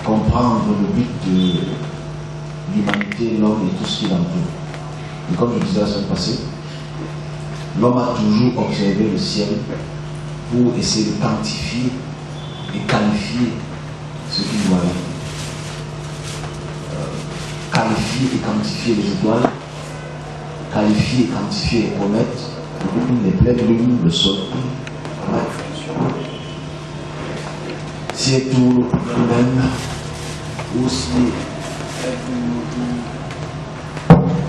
comprendre le but de l'humanité, l'homme et tout ce qui l'entoure. Et comme je disais la semaine passée, l'homme a toujours observé le ciel pour essayer de quantifier et qualifier ce qu'il voyait. Qualifier et quantifier les étoiles, qualifier et quantifier les comètes, les pleines lunes, le soleil. Si elle tourne même, ou si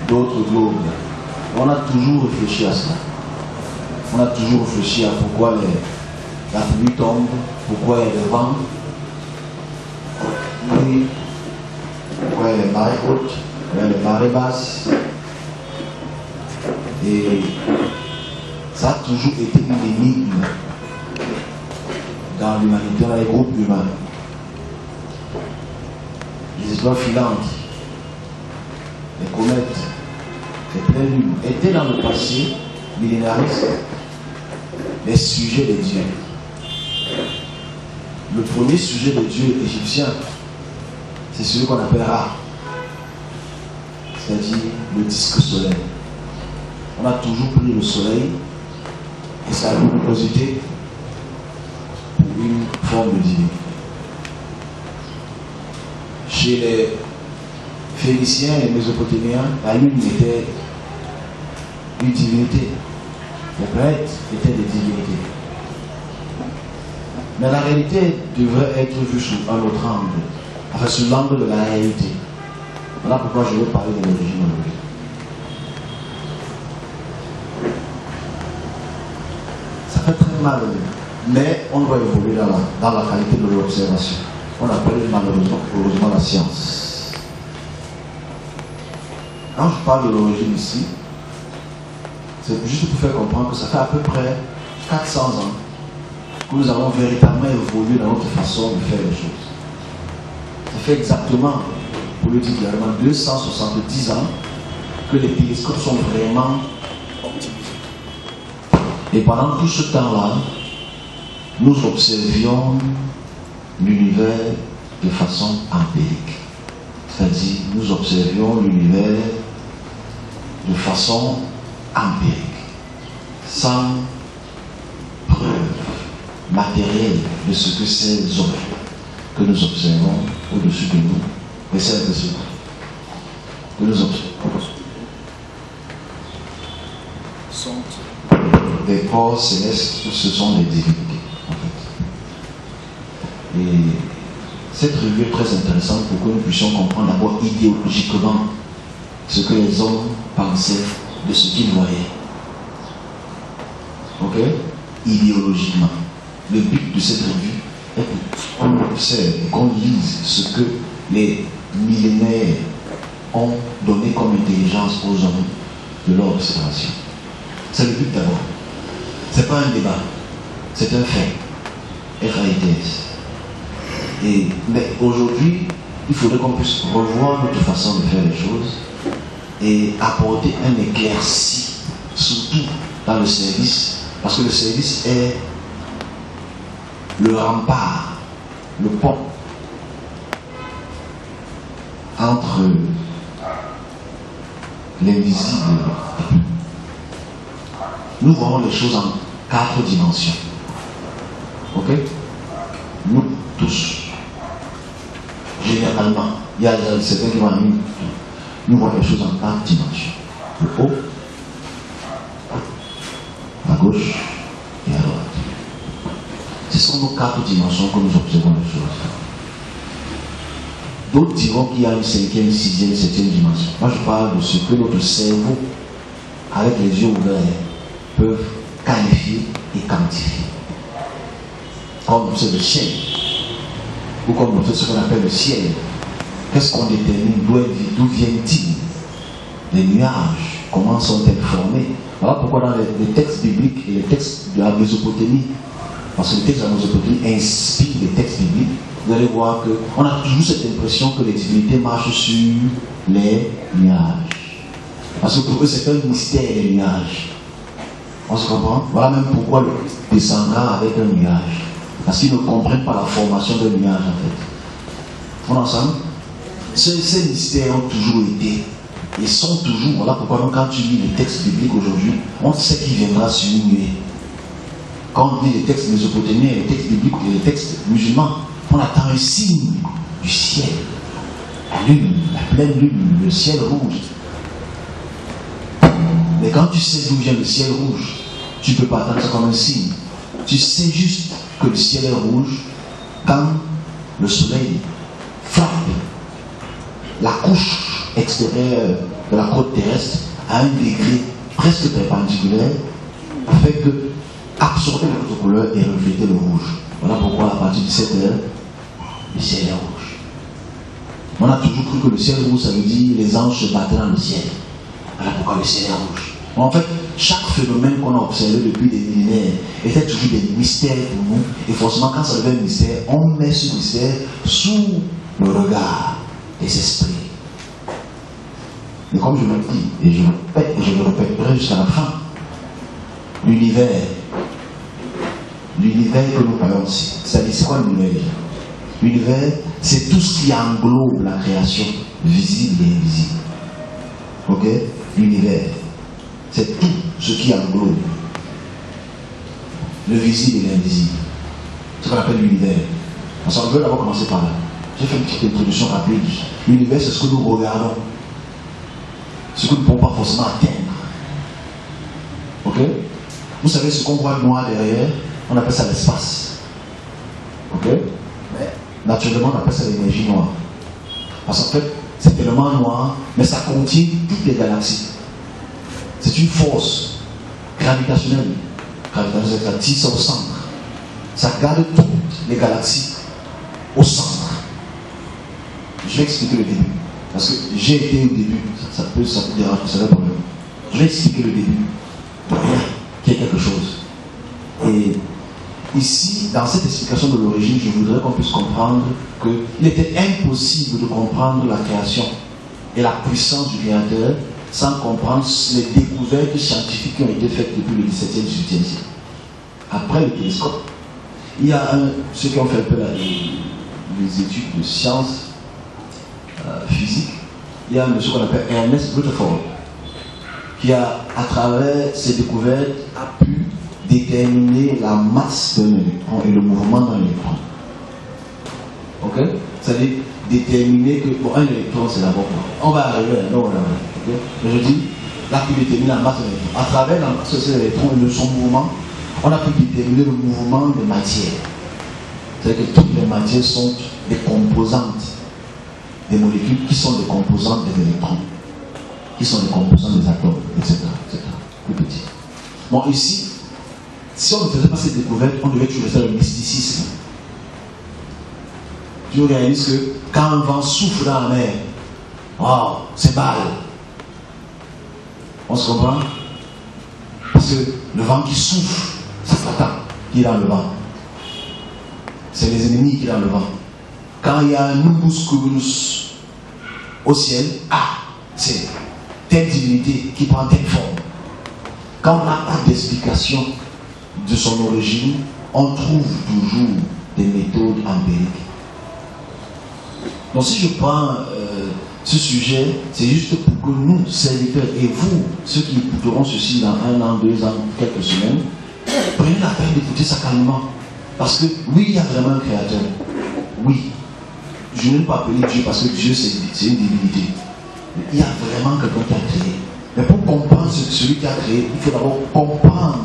d'autres globes. On a toujours réfléchi à cela. On a toujours réfléchi à pourquoi la pluie tombe, pourquoi il y a des vents, pourquoi il y a les marées hautes, pourquoi il y a les marées basses. Et ça a toujours été une énigme dans l'humanité, dans les groupes humains. Les étoiles filantes, les comètes, les pleines lunes étaient dans le passé millénariste les sujets de Dieu. Le premier sujet de Dieu égyptien, c'est celui qu'on appelle Ra, c'est-à-dire le disque solaire. On a toujours pris le soleil et sa luminosité pour une forme de divinité. Chez les Phéniciens et les Mésopotamiens, la lune était une divinité. Les planètes étaient des divinités. Mais la réalité devrait être vue sous un autre angle, enfin sous l'angle de la réalité. Voilà pourquoi je veux parler de l'origine aujourd'hui. Ça fait très mal, mais on doit évoluer dans la qualité de l'observation. On appelle malheureusement la science. Quand je parle de l'origine ici, c'est juste pour faire comprendre que ça fait à peu près 400 ans que nous avons véritablement évolué dans notre façon de faire les choses. Ça fait exactement, pour le dire clairement, 270 ans que les télescopes sont vraiment optimisés. Et pendant tout ce temps-là, nous observions l'univers de façon empirique. C'est-à-dire, nous observions l'univers de façon empirique, sans preuve matérielle de ce que ces objets que nous observons au-dessus de nous, et celles de ceux que nous observons sont des corps célestes, ce sont des divinités, en fait. Et cette revue est très intéressante pour que nous puissions comprendre d'abord idéologiquement ce que les hommes pensaient de ce qu'ils voyaient. Ok? Idéologiquement. Le but de cette revue est qu'on observe, qu'on lise ce que les millénaires ont donné comme intelligence aux hommes de leur observation. C'est le but d'abord. C'est pas un débat, c'est un fait. FAITS. Mais aujourd'hui, il faudrait qu'on puisse revoir notre façon de faire les choses et apporter un éclairci, surtout dans le service, parce que le service est le rempart, le pont entre l'invisible. Nous voyons les choses en 4 dimensions. Ok? Nous tous. Généralement, il y a certains qui vont mis. Nous voyons les choses en 4 dimensions. Le haut, à gauche et à droite. Ce sont nos 4 dimensions que nous observons les choses. D'autres diront qu'il y a une 5e, 6e, 7e dimension. Moi je parle de ce que notre cerveau, avec les yeux ouverts, peuvent qualifier et quantifier. Comme c'est le ciel, ou comme on fait ce qu'on appelle le ciel. Qu'est-ce qu'on détermine? D'où viennent-ils? Les nuages, comment sont-elles formées? Voilà pourquoi dans les textes bibliques et les textes de la Mésopotamie, parce que les textes de la Mésopotamie inspirent les textes bibliques, vous allez voir qu'on a toujours cette impression que les divinités marchent sur les nuages. Parce que pour eux, c'est un mystère, les nuages. On se comprend? Voilà même pourquoi le Christ descendra avec un nuage. Parce qu'ils ne comprennent pas la formation d'un nuage, en fait. On est ensemble? Ces mystères ont toujours été et sont toujours. Voilà pourquoi donc, quand tu lis les textes bibliques aujourd'hui, on sait qu'il viendra sur une nuée. Quand on lit les textes mésopotamiens, les textes bibliques et les textes musulmans, on attend un signe du ciel. La lune, la pleine lune, le ciel rouge. Mais quand tu sais d'où vient le ciel rouge, tu ne peux pas attendre ça comme un signe. Tu sais juste que le ciel est rouge quand le soleil frappe la couche extérieure de la côte terrestre à un degré presque perpendiculaire afin que absorber l'autre couleur et refléter le rouge. Voilà pourquoi à partir de 7 heures, le ciel est rouge. On a toujours cru que le ciel rouge, ça veut dire les anges se battaient dans le ciel. Voilà pourquoi le ciel est rouge. En fait, chaque phénomène qu'on a observé depuis des millénaires était toujours des mystères pour nous. Et forcément, quand ça devient un mystère, on met ce mystère sous le regard des esprits. Mais comme je le dis, et je le répète, et je le répéterai jusqu'à la fin, l'univers que nous voyons ici, c'est-à-dire c'est quoi l'univers? L'univers, c'est tout ce qui englobe la création, visible et invisible. Ok? L'univers, c'est tout ce qui englobe le visible et l'invisible. C'est ce qu'on appelle l'univers. Parce qu'on veut d'abord commencer par là. J'ai fait une petite introduction rapide. L'univers, c'est ce que nous regardons. Ce que nous ne pouvons pas forcément atteindre. Ok? Vous savez ce qu'on voit noir derrière, on appelle ça l'espace. Ok? Mais naturellement, on appelle ça l'énergie noire. Parce qu'en fait, c'est tellement noir, mais ça contient toutes les galaxies. C'est une force gravitationnelle. Gravitationnelle, ça tire ça au centre. Ça garde toutes les galaxies au centre. Je vais expliquer le début. Parce que j'ai été au début. Ça peut déranger, c'est un problème. Je vais expliquer le début. De rien, qu'il y ait quelque chose. Et ici, dans cette explication de l'origine, je voudrais qu'on puisse comprendre qu'il était impossible de comprendre la création et la puissance du Créateur sans comprendre les découvertes scientifiques qui ont été faites depuis le XVIIe et XVIIIe siècle. Après le télescope, il y a ceux qui ont fait un peu les études de sciences physiques, il y a un monsieur qu'on appelle Ernest Rutherford qui a, à travers ses découvertes, a pu déterminer la masse d'un électron et le mouvement d'un électron. Ok? C'est-à-dire déterminer que pour un électron, c'est d'abord quoi? On va arriver à là. Okay? Mais je dis, là, qui détermine la masse de l'électron. À travers la masse de cet électron et de son mouvement, on a pu déterminer le mouvement des matières. C'est-à-dire que toutes les matières sont des composantes des molécules qui sont des composantes des électrons, qui sont des composantes des atomes, etc. Plus petit. Bon, ici, si on ne faisait pas cette découverte, on devait toujours faire le mysticisme. Tu réalises que quand un vent souffle dans la mer, wow, c'est mal. On se comprend? Parce que le vent qui souffle, c'est Satan qui est dans le vent. C'est les ennemis qui sont dans le vent. Quand il y a un numbus cumulus au ciel, c'est telle divinité qui prend telle forme. Quand on n'a pas d'explication de son origine, on trouve toujours des méthodes empiriques. Donc si je prends ce sujet, c'est juste pour que nous, serviteurs, et vous, ceux qui écouteront ceci dans 1 an, 2 ans, quelques semaines, prenez la peine d'écouter ça calmement. Parce que oui, il y a vraiment un créateur. Oui. Je ne vais pas appeler Dieu parce que Dieu c'est une divinité. Il y a vraiment quelqu'un qui a créé. Mais pour comprendre celui qui a créé, il faut d'abord comprendre.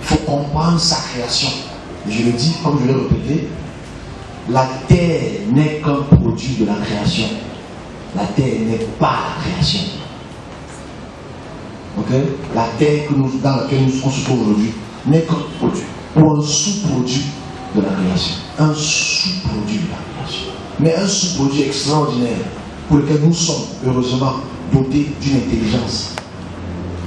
Il faut comprendre sa création. Et je le dis, comme je l'ai répété, la terre n'est qu'un produit de la création. La terre n'est pas la création. Ok? La terre dans laquelle on se trouve aujourd'hui n'est qu'un produit ou un sous-produit de la création. Un sous-produit de la création. Mais un sous-produit extraordinaire pour lequel nous sommes, heureusement, dotés d'une intelligence.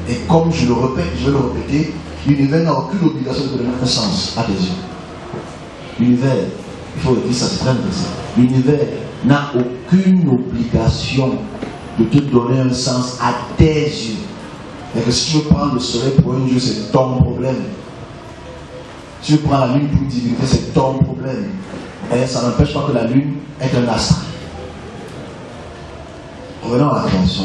Et comme je le répète, je vais le répéter, l'univers n'a aucune obligation de donner un sens à tes yeux. L'univers, il faut dire ça, c'est très intéressant. L'univers n'a aucune obligation de te donner un sens à tes yeux. Et que si tu veux prendre le soleil pour un Dieu, c'est ton problème. Si tu prends la lune pour une divinité, c'est ton problème. Et ça n'empêche pas que la lune est un astre. Revenons à la création.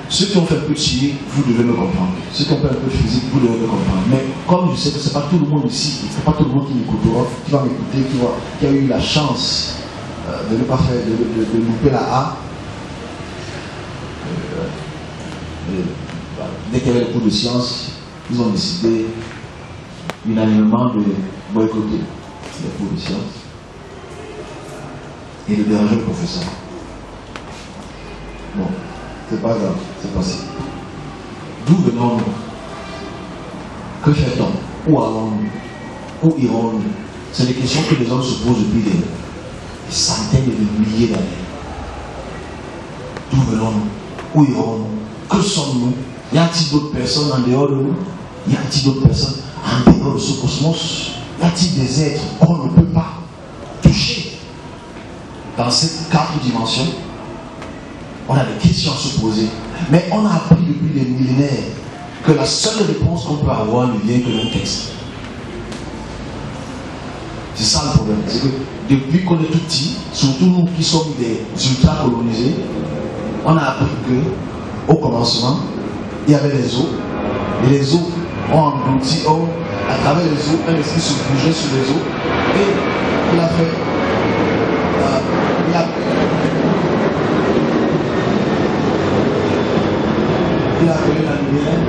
Ceux qui ont fait un peu de chimie, vous devez me comprendre. Ceux qui ont fait un peu de physique, vous devez me comprendre. Mais comme je sais que ce n'est pas tout le monde ici, ce n'est pas tout le monde qui m'écoutera, qui va m'écouter, qui a eu la chance de ne pas faire, de louper la A. Dès qu'il y avait les cours de sciences, ils ont décidé unanimement de boycotter les cours de sciences et de déranger le professeur. Bon, c'est pas grave, c'est passé. D'où venons-nous? Que fait-on? Où allons-nous? Où irons-nous? C'est des questions que les hommes se posent depuis des centaines de milliers d'années. D'où venons-nous? Où irons-nous? Que sommes-nous? Y a-t-il d'autres personnes en dehors de nous? Y a-t-il d'autres personnes en dehors de ce cosmos? Y a-t-il des êtres qu'on ne peut pas toucher? Dans ces 4 dimensions, on a des questions à se poser. Mais on a appris depuis des millénaires que la seule réponse qu'on peut avoir ne vient que d'un texte. C'est ça le problème. C'est que depuis qu'on est tout petit, surtout nous qui sommes des ultra-colonisés, on a appris que, au commencement, il y avait les eaux, et les eaux ont englouti, à travers les eaux, un esprit se bougeait sur les eaux, et il a fait, il a appelé la lumière,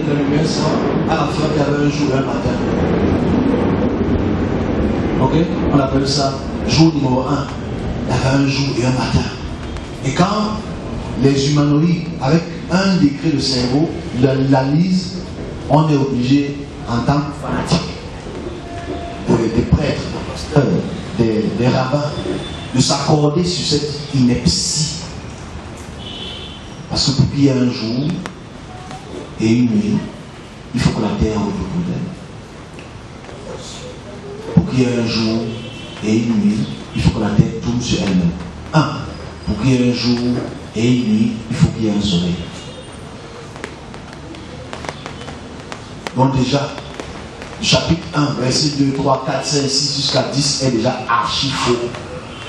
la lumière sort, à la fin il y avait un jour et un matin. Ok? On appelle ça jour numéro 1. Il y avait un jour et un matin. Et quand les humanoïdes, avec un décret de cerveau, la lisent, on est obligé, en tant que fanatique, des prêtres, des rabbins, de s'accorder sur cette ineptie. Parce que pour qu'il y ait un jour et une nuit, il faut que la terre autour d'elle. Pour qu'il y ait un jour et une nuit, il faut que la terre tourne sur elle-même. Pour qu'il y ait un jour et une nuit, il faut qu'il y ait un soleil. Donc déjà, chapitre 1, verset 2, 3, 4, 5, 6 jusqu'à 10 est déjà archi faux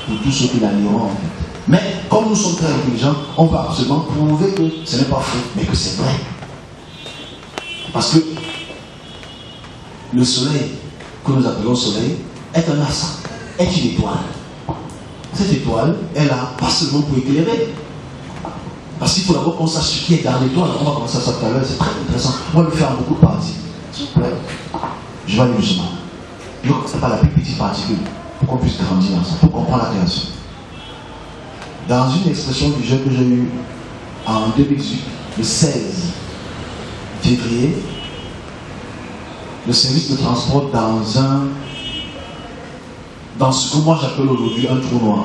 pour tous ceux qui la liront en fait. Mais comme nous sommes très intelligents, on va absolument prouver que ce n'est pas faux, mais que c'est vrai. Parce que le soleil, que nous appelons soleil, est un astre, est une étoile. Cette étoile est là, pas seulement pour éclairer. Parce qu'il faut d'abord qu'on sache ce qui est dans l'étoile. On va commencer à ça tout à l'heure, c'est très intéressant. On va le faire en beaucoup de parties. S'il vous plaît, je vais aller doucement. Donc, ce n'est pas la plus petite particule, pour qu'on puisse grandir ensemble, pour comprendre la création. Dans une expression du jeu que j'ai eue en 2018, le 16 février, le service de transport dans ce que moi j'appelle aujourd'hui un trou noir,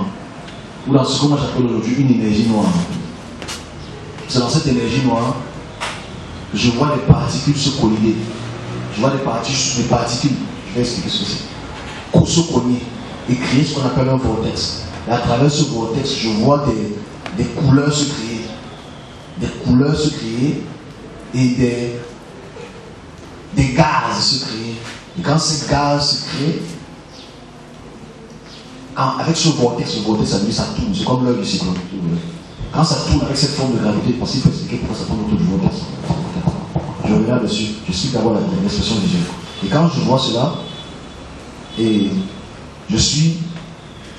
ou dans ce que moi j'appelle aujourd'hui une énergie noire. C'est dans cette énergie noire que je vois des particules se collider. Je vois des particules, je vais expliquer ce que c'est, se cogner et créer ce qu'on appelle un vortex. Et à travers ce vortex, je vois des couleurs se créer. Des couleurs se créer et des gaz se créer. Et quand ces gaz se créent, avec ce vortex, ça tourne. C'est comme l'œil du cyclone. Quand ça tourne avec cette forme de gravité, parce qu'il faut expliquer pourquoi ça tourne autour du vortex. Je reviens dessus. Je suis d'abord l'expression du Dieu. Et quand je vois cela, et je suis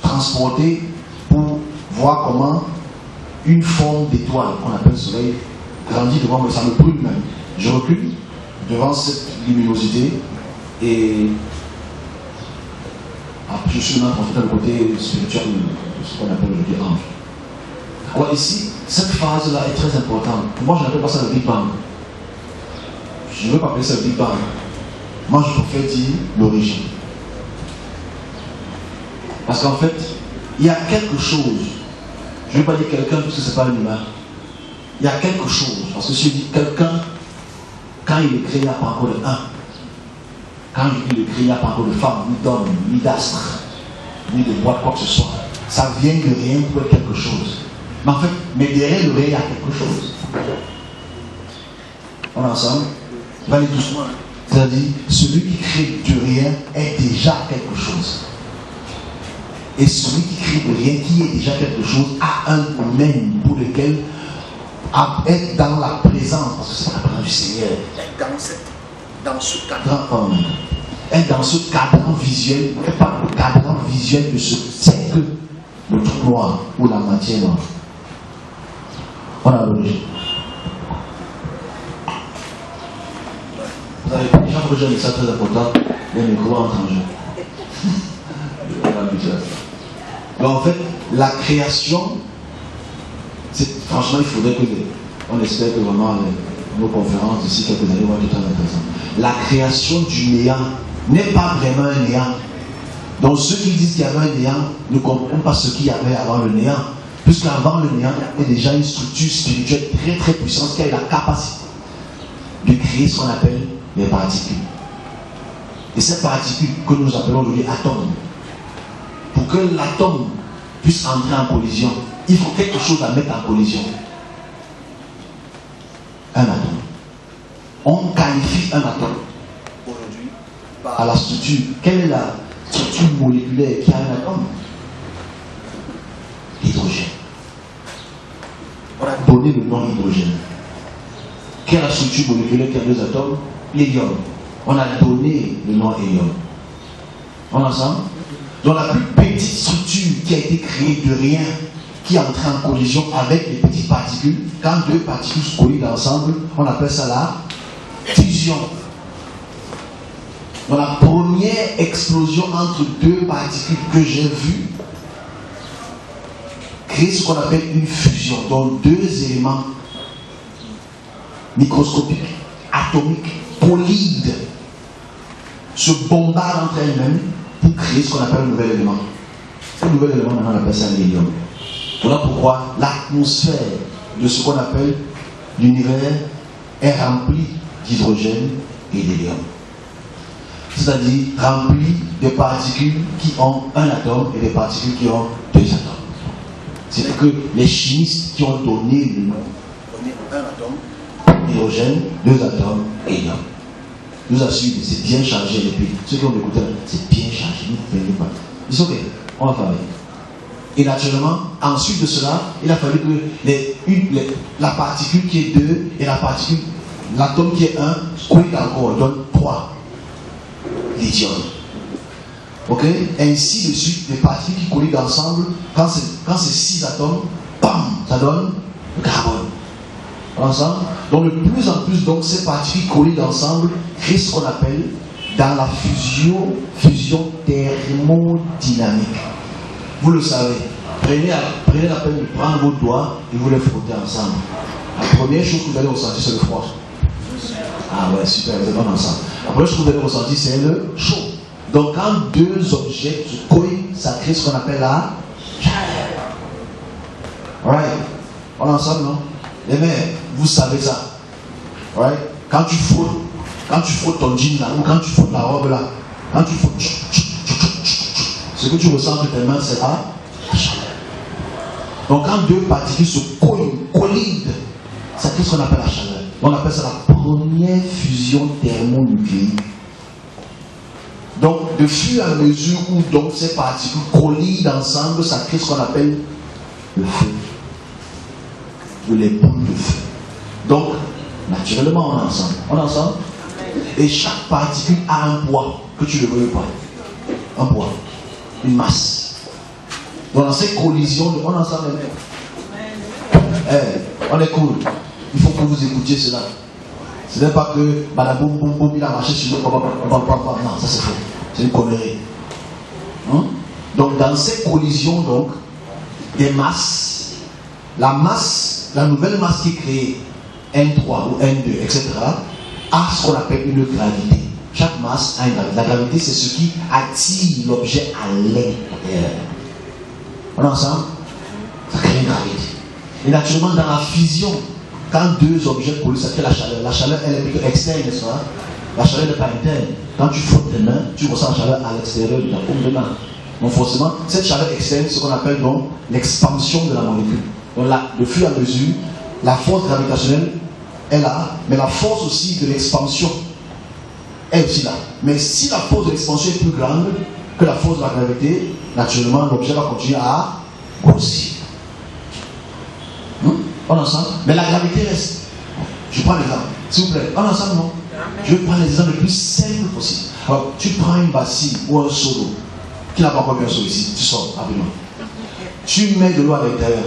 transporté pour voir comment une forme d'étoile qu'on appelle soleil grandit devant moi, ça me brûle même. Je recule devant cette luminosité et après je suis maintenant dans le côté spirituel de ce qu'on appelle aujourd'hui ange. Alors ici, cette phase-là est très importante. Moi je n'appelle pas ça le Big Bang. Je ne veux pas appeler ça le Big Bang. Moi je préfère dire l'origine. Parce qu'en fait, il y a quelque chose. Je ne vais pas dire quelqu'un parce que ce n'est pas un humain. Il y a quelque chose. Parce que si je dis quelqu'un, quand il est créé, il n'y a pas encore de un. Quand il est créé, il n'y a pas encore de femme, ni d'homme, ni d'astre, ni de boîte, quoi que ce soit. Ça vient de rien pour être quelque chose. Mais en fait, derrière le rien, il y a quelque chose. On est ensemble? On va aller doucement. C'est-à-dire, celui qui crée du rien est déjà quelque chose. Et celui qui crée de rien, qui est déjà quelque chose, a un domaine pour lequel être dans la présence, parce que c'est la présence du Seigneur, dans ce cadran, être dans ce cadran visuel, et pas le cadran visuel de ce que c'est que le trou noir ou la matière noire. On a l'origine. Vous avez déjà projet un message très important, les micros entrent en jeu. Donc en fait, la création, franchement, il faudrait que on espère que vraiment nos conférences d'ici quelques années vont être très intéressantes. La création du néant n'est pas vraiment un néant. Donc ceux qui disent qu'il y avait un néant ne comprennent pas ce qu'il y avait avant le néant. Puisqu'avant le néant, il y avait déjà une structure spirituelle très très puissante qui a eu la capacité de créer ce qu'on appelle les particules. Et ces particules que nous appelons aujourd'hui atomes, pour que l'atome puisse entrer en collision, il faut quelque chose à mettre en collision. Un atome. On qualifie un atome aujourd'hui à la structure. Quelle est la structure moléculaire qui a un atome? L'hydrogène. On a donné le nom hydrogène. Quelle est la structure moléculaire qui a deux atomes? L'hélium. On a donné le nom hélium. On est ensemble? Donc la plus petite structure qui a été créée de rien, qui entre en collision avec les petites particules, quand deux particules se collent ensemble, on appelle ça la fusion. Donc la première explosion entre deux particules que j'ai vue crée ce qu'on appelle une fusion. Donc deux éléments microscopiques, atomiques, polides, se bombardent entre elles-mêmes pour créer ce qu'on appelle un nouvel élément. Ce nouvel élément, maintenant, on appelle ça l'hélium. Voilà pourquoi l'atmosphère de ce qu'on appelle l'univers est remplie d'hydrogène et d'hélium. C'est-à-dire remplie de particules qui ont un atome et des particules qui ont deux atomes. C'est que les chimistes qui ont donné le nom, un atome, hydrogène, deux atomes, hélium. Nous assurons que c'est bien chargé les pays. Ceux qui ont écouté, c'est bien chargé. Nous ne pouvons pas. Ils sont OK, on va faire. Et naturellement, ensuite de cela, il a fallu que la particule qui est 2 et la particule, l'atome qui est 1, collent encore, donne 3. Lithium. Ok? Ainsi de suite, les particules qui collent ensemble, quand c'est 6 atomes, bam, ça donne le carbone. Ensemble. Donc de plus en plus, donc, ces particules collées ensemble créent ce qu'on appelle dans la fusion thermodynamique. Vous le savez. Prenez la peine de prendre vos doigts et vous les frotter ensemble. La première chose que vous allez ressentir, c'est le froid. Ah ouais, super, vous êtes bon ensemble. La première chose que vous allez ressentir, c'est le chaud. Donc quand deux objets se collent, ça crée ce qu'on appelle la chaleur. Alright? On est ensemble, non? Les mères, vous savez ça. Right? Quand tu frottes ton jean là, ou quand tu frottes la robe là, quand tu frottes, ce que tu ressens de tes mains, c'est la chaleur. Donc quand deux particules se collident, ça crée ce qu'on appelle la chaleur. On appelle ça la première fusion thermonucléaire. Donc de fur et à mesure où donc ces particules collident ensemble, ça crée ce qu'on appelle le feu. Ou les boules de feu. Donc, naturellement, on est ensemble. On est ensemble. Et chaque particule a un poids, que tu ne le veux pas. Un poids. Une masse. Donc, dans ces collisions, on est ensemble, les mecs. On est cool. Il faut que vous écoutiez cela. Ce n'est pas que badaboum, boum, boum, il a marché sur le. Non, ça c'est faux. C'est une connerie. Donc, dans ces collisions, donc, des masses, la nouvelle masse qui est créée, N3 ou N2, etc., a ce qu'on appelle une gravité. Chaque masse a une gravité. La gravité, c'est ce qui attire l'objet à l'intérieur. On est ensemble? Ça crée une gravité. Et naturellement, dans la fusion, quand deux objets collent, ça crée la chaleur. La chaleur, elle est plutôt externe, n'est-ce pas? La chaleur n'est pas interne. Quand tu frottes tes mains, tu ressens la chaleur à l'extérieur de ta paume de main. Donc forcément, cette chaleur externe, c'est ce qu'on appelle donc l'expansion de la molécule. Donc là, de fur et à mesure, la force gravitationnelle est là, mais la force aussi de l'expansion est aussi là. Mais si la force de l'expansion est plus grande, que la force de la gravité, naturellement, l'objet va continuer à grossir. On est ensemble? Mais la gravité reste. Je prends l'exemple. S'il vous plaît, on est ensemble, non? Je vais prendre l'exemple le plus simple possible. Alors, tu prends une bassine ou un seau d'eau. Qui n'a pas encore vu un seau ici? Tu sors rapidement. Tu mets de l'eau à l'intérieur.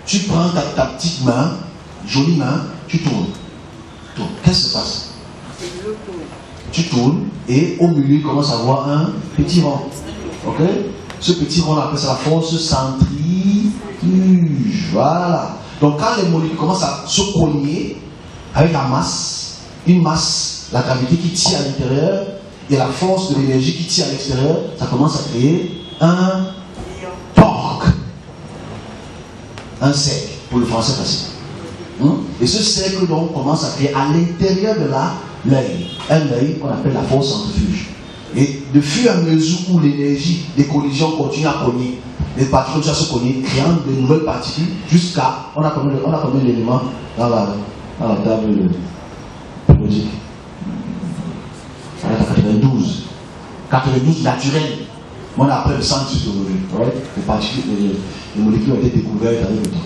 Tu prends ta petite main, jolie main, tu tournes. Qu'est-ce qui se passe? Tu tournes et au milieu, il commence à avoir un petit rond. Ok? Ce petit rond, on appelle ça la force centrifuge. Voilà. Donc quand les molécules commencent à se cogner avec la masse, une masse, la gravité qui tire à l'intérieur et la force de l'énergie qui tire à l'extérieur, ça commence à créer un torque. Un cercle, pour le français facile. Et ce cercle donc commence à créer à l'intérieur de l'œil. Un œil qu'on appelle la force centrifuge. Et de fur et à mesure où l'énergie des collisions continue à cogner, les particules continuent à se cogner, créant de nouvelles particules, jusqu'à. On a combien d'éléments dans la table périodique? 92. 92 naturels. On a après le 118 aujourd'hui. Les particules, les molécules ont été découvertes avec le temps.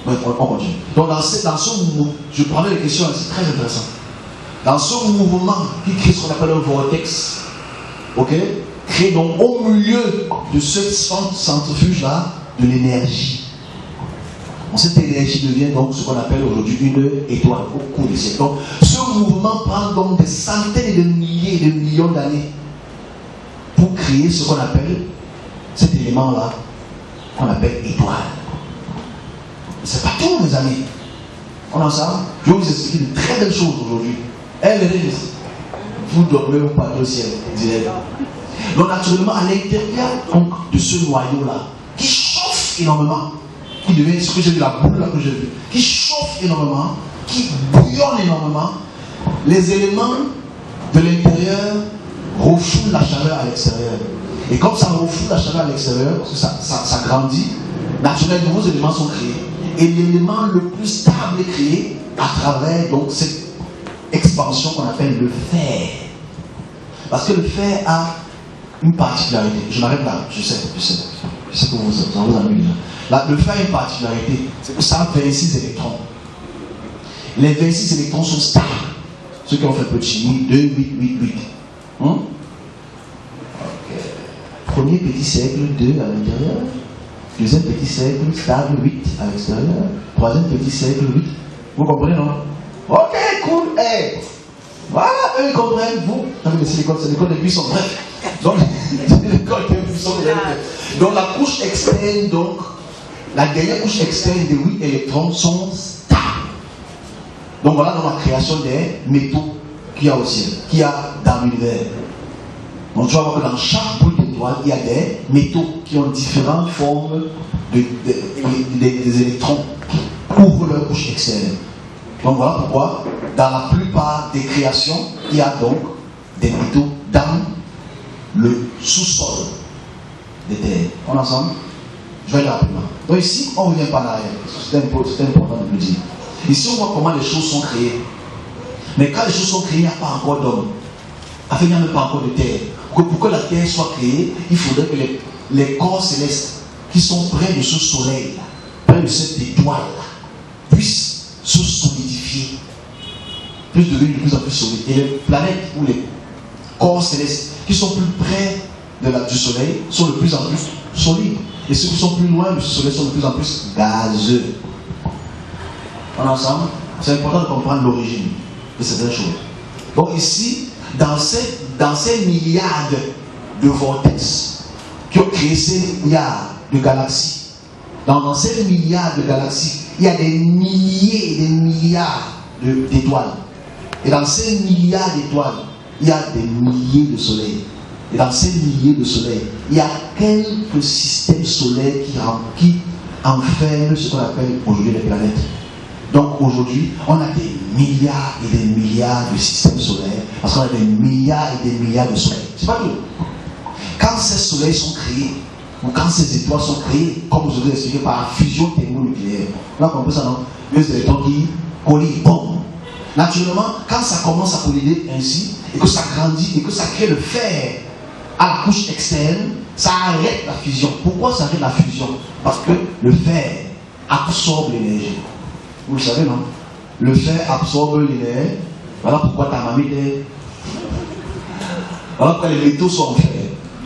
Bref, on continue. Donc dans ce mouvement, je prendrai les questions, c'est très intéressant. Dans ce mouvement qui crée ce qu'on appelle un vortex, ok, crée donc au milieu de ce centrifuge-là de l'énergie. Cette énergie devient donc ce qu'on appelle aujourd'hui une étoile au cours des siècles. Donc ce mouvement prend donc des centaines de milliers et de millions d'années pour créer ce qu'on appelle cet élément-là, qu'on appelle étoile. C'est pas tout, mes amis. On en sait. Je vais vous expliquer de très belles choses aujourd'hui. Vous dormez ou pas au ciel, direct. Donc naturellement, à l'intérieur de ce noyau-là, qui chauffe énormément, qui devient ce que j'ai vu, la boule là que j'ai vu, qui chauffe énormément, qui bouillonne énormément, les éléments de l'intérieur refoulent la chaleur à l'extérieur. Et comme ça refoule la chaleur à l'extérieur, parce que ça grandit, naturellement, de nouveaux éléments sont créés. Et l'élément le plus stable est créé à travers donc cette expansion qu'on appelle le fer. Parce que le fer a une particularité. Je m'arrête là, je sais que vous en avez là. Le fer a une particularité, c'est que ça a 26 électrons. Les 26 électrons sont stables. Ceux qui ont fait peu de chimie, 2, 8, 8, 8. Okay. Premier petit cercle, 2 à l'intérieur. Deuxième petit cercle, stable, 8 à l'extérieur. Troisième petit cercle, 8. Vous comprenez, non? Ok, cool. Hey. Voilà, eux ils comprennent. Vous, c'est l'école des buissons. Bref. Donc, l'école des buissons. Donc, la couche externe, donc, la dernière couche externe des 8 électrons sont stables. Donc, voilà dans la création des métaux qu'il y a au ciel, qu'il y a dans l'univers. Donc, tu vas voir que dans chaque boule d'étoile, il y a des métaux qui ont différentes formes des électrons qui couvrent leur couche externe. Donc, voilà pourquoi, dans la plupart des créations, il y a donc des métaux dans le sous-sol des terres. On est ensemble? Je vais aller rapidement. Donc, ici, on ne revient pas en arrière. C'est important de le dire. Ici, on voit comment les choses sont créées. Mais quand les choses sont créées, il n'y a pas encore d'homme. Enfin, il n'y a même pas encore de terre. Pour que la terre soit créée, il faudrait que les corps célestes qui sont près de ce soleil, près de cette étoile-là, puissent se solidifier, puissent devenir de plus en plus solides. Et les planètes ou les corps célestes qui sont plus près du soleil sont de plus en plus solides. Et ceux qui sont plus loin du soleil sont de plus en plus gazeux. On est ensemble? C'est important de comprendre l'origine de certaines choses. Donc ici, dans ces milliards de vortex qui ont créé ces milliards de galaxies, dans ces milliards de galaxies, il y a des milliers et des milliards d'étoiles. Et dans ces milliards d'étoiles, il y a des milliers de soleils. Et dans ces milliers de soleils, il y a quelques systèmes solaires qui enferment ce qu'on appelle aujourd'hui les planètes. Donc aujourd'hui, on a des milliards et des milliards de systèmes solaires, parce qu'on a des milliards et des milliards de soleils. C'est pas tout. Quand ces soleils sont créés, ou quand ces étoiles sont créées, comme je vous ai expliqué, par la fusion thermonucléaire, on a compris ça, non? Les électrons qui collident, bon. Naturellement, quand ça commence à collider ainsi, et que ça grandit, et que ça crée le fer, à la couche externe, ça arrête la fusion. Pourquoi ça arrête la fusion? Parce que le fer absorbe l'énergie. Vous le savez, non? Le fer absorbe l'énergie. Voilà pourquoi ta mamie est... Voilà pourquoi les métaux sont en fer.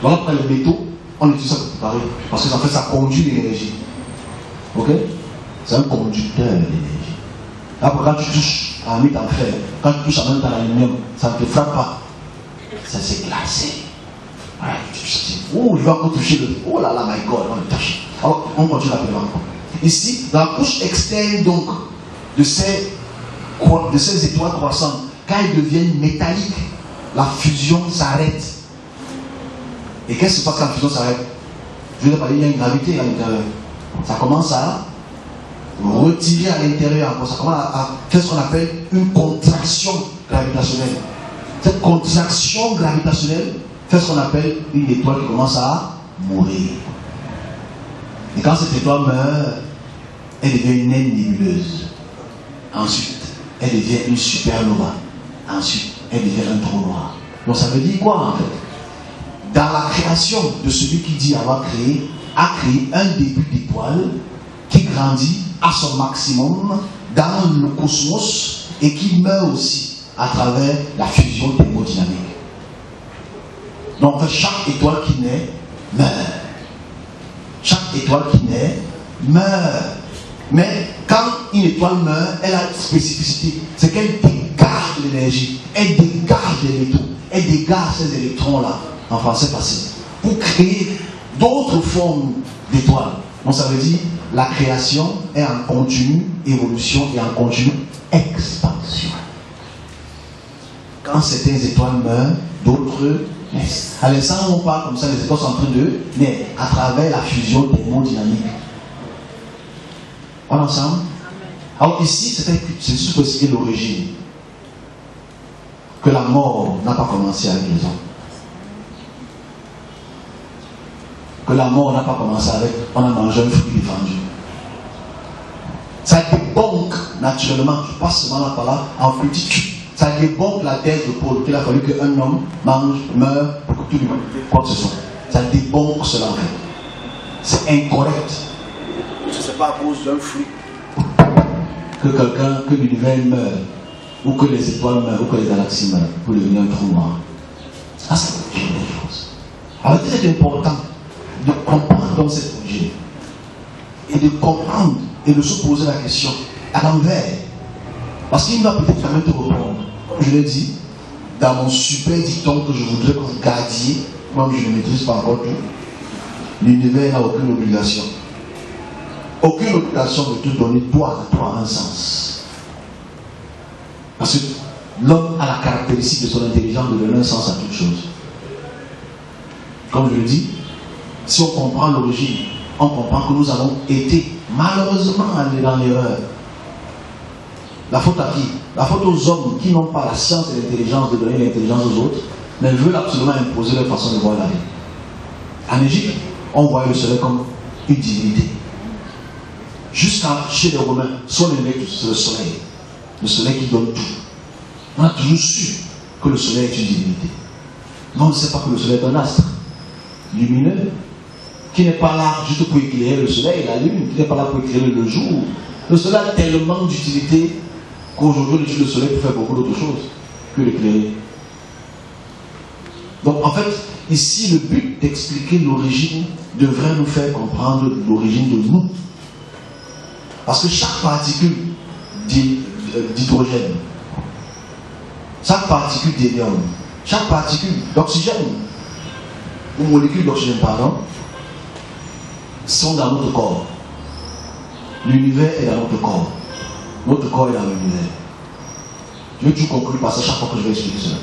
Voilà pourquoi les métaux, on utilise ça pour préparer. Parce que en fait, ça conduit l'énergie. Ok? C'est un conducteur d'énergie. Après, quand tu touches à un mythe en fer, quand tu touches à un aluminium, ça ne te frappe pas. Ça s'est glacé. Voilà, tu dis, oh, je vais encore toucher le. Oh là là, my God, on le touche. Alors, on continue à faire encore. Ici, dans la couche externe, donc, de ces étoiles croissantes, quand elles deviennent métalliques, la fusion s'arrête. Et qu'est-ce qui se passe quand la fusion s'arrête? Je vais te parler, il y a une gravité à l'intérieur. Ça commence à retirer à l'intérieur, ça commence à faire ce qu'on appelle une contraction gravitationnelle. Cette contraction gravitationnelle fait ce qu'on appelle une étoile qui commence à mourir. Et quand cette étoile meurt, elle devient une naine nébuleuse. Ensuite, elle devient une supernova. Ensuite, elle devient un trou noir. Donc ça veut dire quoi en fait? Dans la création de celui qui dit avoir créé, a créé un début d'étoile qui grandit à son maximum dans le cosmos et qui meurt aussi à travers la fusion thermodynamique. Donc en fait, chaque étoile qui naît meurt. Chaque étoile qui naît meurt. Mais quand une étoile meurt, elle a une spécificité. C'est qu'elle dégage l'énergie. Elle dégage les métaux. Elle dégage ces électrons-là, en français facile, pour créer d'autres formes d'étoiles. Donc ça veut dire la création est en continue évolution et en continue expansion. Quand certaines étoiles meurent, d'autres naissent. À l'instant où on parle comme ça, les étoiles sont en train de naître à travers la fusion thermodynamique. On est ensemble? Alors ici, c'est juste pour expliquer l'origine. Que la mort n'a pas commencé avec les hommes. Que la mort n'a pas commencé avec on a mangé un fruit défendu. Ça débonque naturellement, je passe seulement là par là, en petit cul. Ça débonque la thèse de Paul qu'il a fallu qu'un homme mange, meure pour que tout l'humanité quoi que ce soit. Ça débonque cela en fait. C'est incorrect. Ce n'est pas à cause d'un fruit que l'univers meurt, ou que les étoiles meurent, ou que les galaxies meurent, pour devenir un trou noir. Ça, c'est l'origine des choses. Alors, c'est très important de comprendre dans cette origine. Et de comprendre et de se poser la question à l'envers. Parce qu'il va peut-être quand même te répondre. Comme je l'ai dit, dans mon super dicton que je voudrais que vous gardiez, comme je ne maîtrise pas encore tout, l'univers n'a aucune obligation. Aucune obligation de te donner toi à toi un sens. Parce que l'homme a la caractéristique de son intelligence de donner un sens à toute chose. Comme je le dis, si on comprend l'origine, on comprend que nous avons été malheureusement allés dans l'erreur. La faute à qui? La faute aux hommes qui n'ont pas la science et l'intelligence de donner l'intelligence aux autres, mais veulent absolument imposer leur façon de voir la vie. En Égypte, on voyait le soleil comme une divinité. Jusqu'à chez les Romains, soit c'est le soleil qui donne tout. On a toujours su que le soleil est une divinité. Mais on ne sait pas que le soleil est un astre lumineux, qui n'est pas là juste pour éclairer le soleil, la lune, qui n'est pas là pour éclairer le jour. Le soleil a tellement d'utilité qu'aujourd'hui on utilise le soleil pour faire beaucoup d'autres choses que l'éclairer. Donc en fait, ici le but d'expliquer l'origine devrait nous faire comprendre l'origine de nous. Parce que chaque particule d'hydrogène, chaque particule d'hélium, chaque particule d'oxygène, ou molécule d'oxygène, pardon, sont dans notre corps. L'univers est dans notre corps. Notre corps est dans l'univers. Je vais toujours conclure par ça chaque fois que je vais expliquer cela.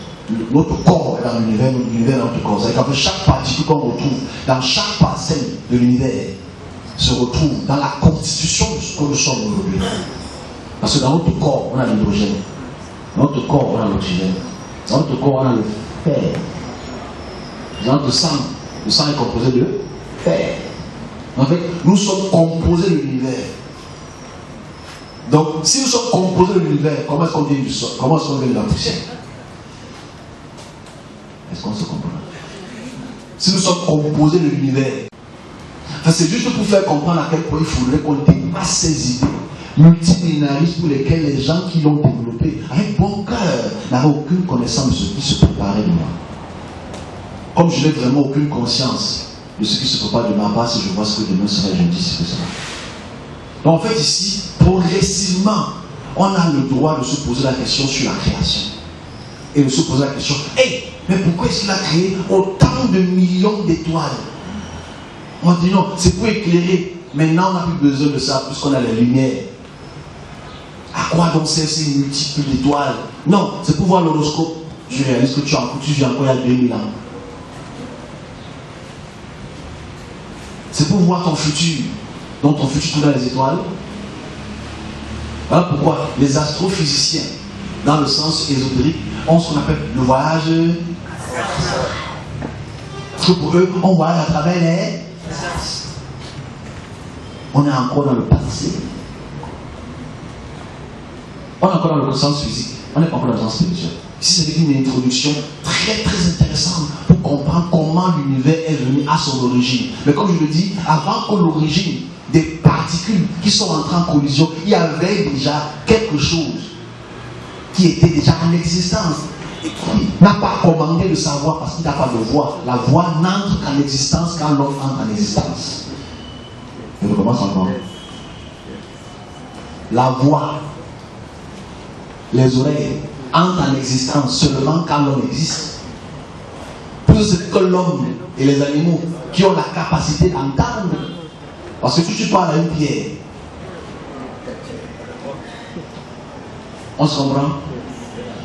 Notre corps est dans l'univers, notre univers est dans notre corps. C'est-à-dire qu'en fait, chaque particule qu'on retrouve dans chaque parcelle de l'univers se retrouve dans la constitution de ce que nous sommes aujourd'hui. Parce que dans notre corps, on a l'hydrogène. Dans notre corps, on a l'oxygène. Dans notre corps, on a le fer. Dans notre sang, le sang est composé de fer. En fait, nous sommes composés de l'univers. Donc, si nous sommes composés de l'univers, comment est-ce qu'on vient du sol? Comment est-ce qu'on vient de la poussière? Est-ce qu'on se comprend? si nous sommes composés de l'univers. Enfin, c'est juste pour faire comprendre à quel point il faudrait qu'on dépasse ces idées multimillénaristes pour lesquelles les gens qui l'ont développé avec bon cœur n'avaient aucune connaissance de ce qui se préparait de moi. Comme je n'ai vraiment aucune conscience de ce qui se prépare de ma part, si je vois ce que demain sera, je dis ce que cela. Donc en fait ici, progressivement, on a le droit de se poser la question sur la création. Et de se poser la question, hey, mais pourquoi est-ce qu'il a créé autant de millions d'étoiles? On dit non, c'est pour éclairer. Maintenant, on n'a plus besoin de ça, puisqu'on a la lumière. À quoi donc c'est ces multiples d'étoiles? Non, c'est pour voir l'horoscope. Je réalise que tu vis encore il y a 2000 ans. C'est pour voir ton futur. Donc ton futur, tu dans les étoiles. Voilà pourquoi les astrophysiciens, dans le sens ésotérique, ont ce qu'on appelle le voyage. Parce que pour eux, on voyage à travers les... On est encore dans le passé. On est encore dans le sens physique. On n'est pas encore dans le sens spirituel. Ici, c'est une introduction très très intéressante pour comprendre comment l'univers est venu à son origine. Mais comme je le dis, avant que l'origine des particules qui sont entrées en collision, il y avait déjà quelque chose qui était déjà en existence et qui n'a pas commandé le savoir parce qu'il n'a pas de voix. La voix n'entre qu'en existence quand l'homme entre en existence. Je recommence encore. La voix, les oreilles entrent en existence seulement quand l'homme existe. Plus c'est que l'homme et les animaux qui ont la capacité d'entendre. Parce que si tu parles à une pierre, on se comprend?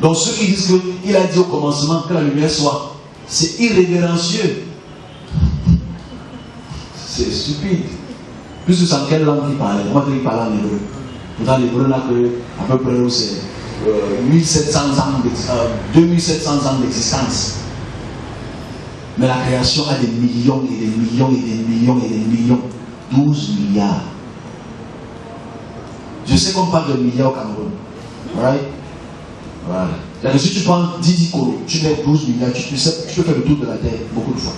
Donc ceux qui disent qu'il a dit au commencement que la lumière soit, c'est irrévérencieux. C'est stupide. Plus c'est en quelle langue il parlait? Moi je parlais en hébreu. Pourtant l'hébreu n'a que à peu près c'est 2700 ans d'existence. Mais la création a des millions et des millions et des millions et des millions. 12 milliards. Je sais qu'on parle de milliards au Cameroun. Right? Voilà. C'est-à-dire que si tu prends 10 colos, tu mets 12 milliards, tu peux faire le tour de la terre beaucoup de fois.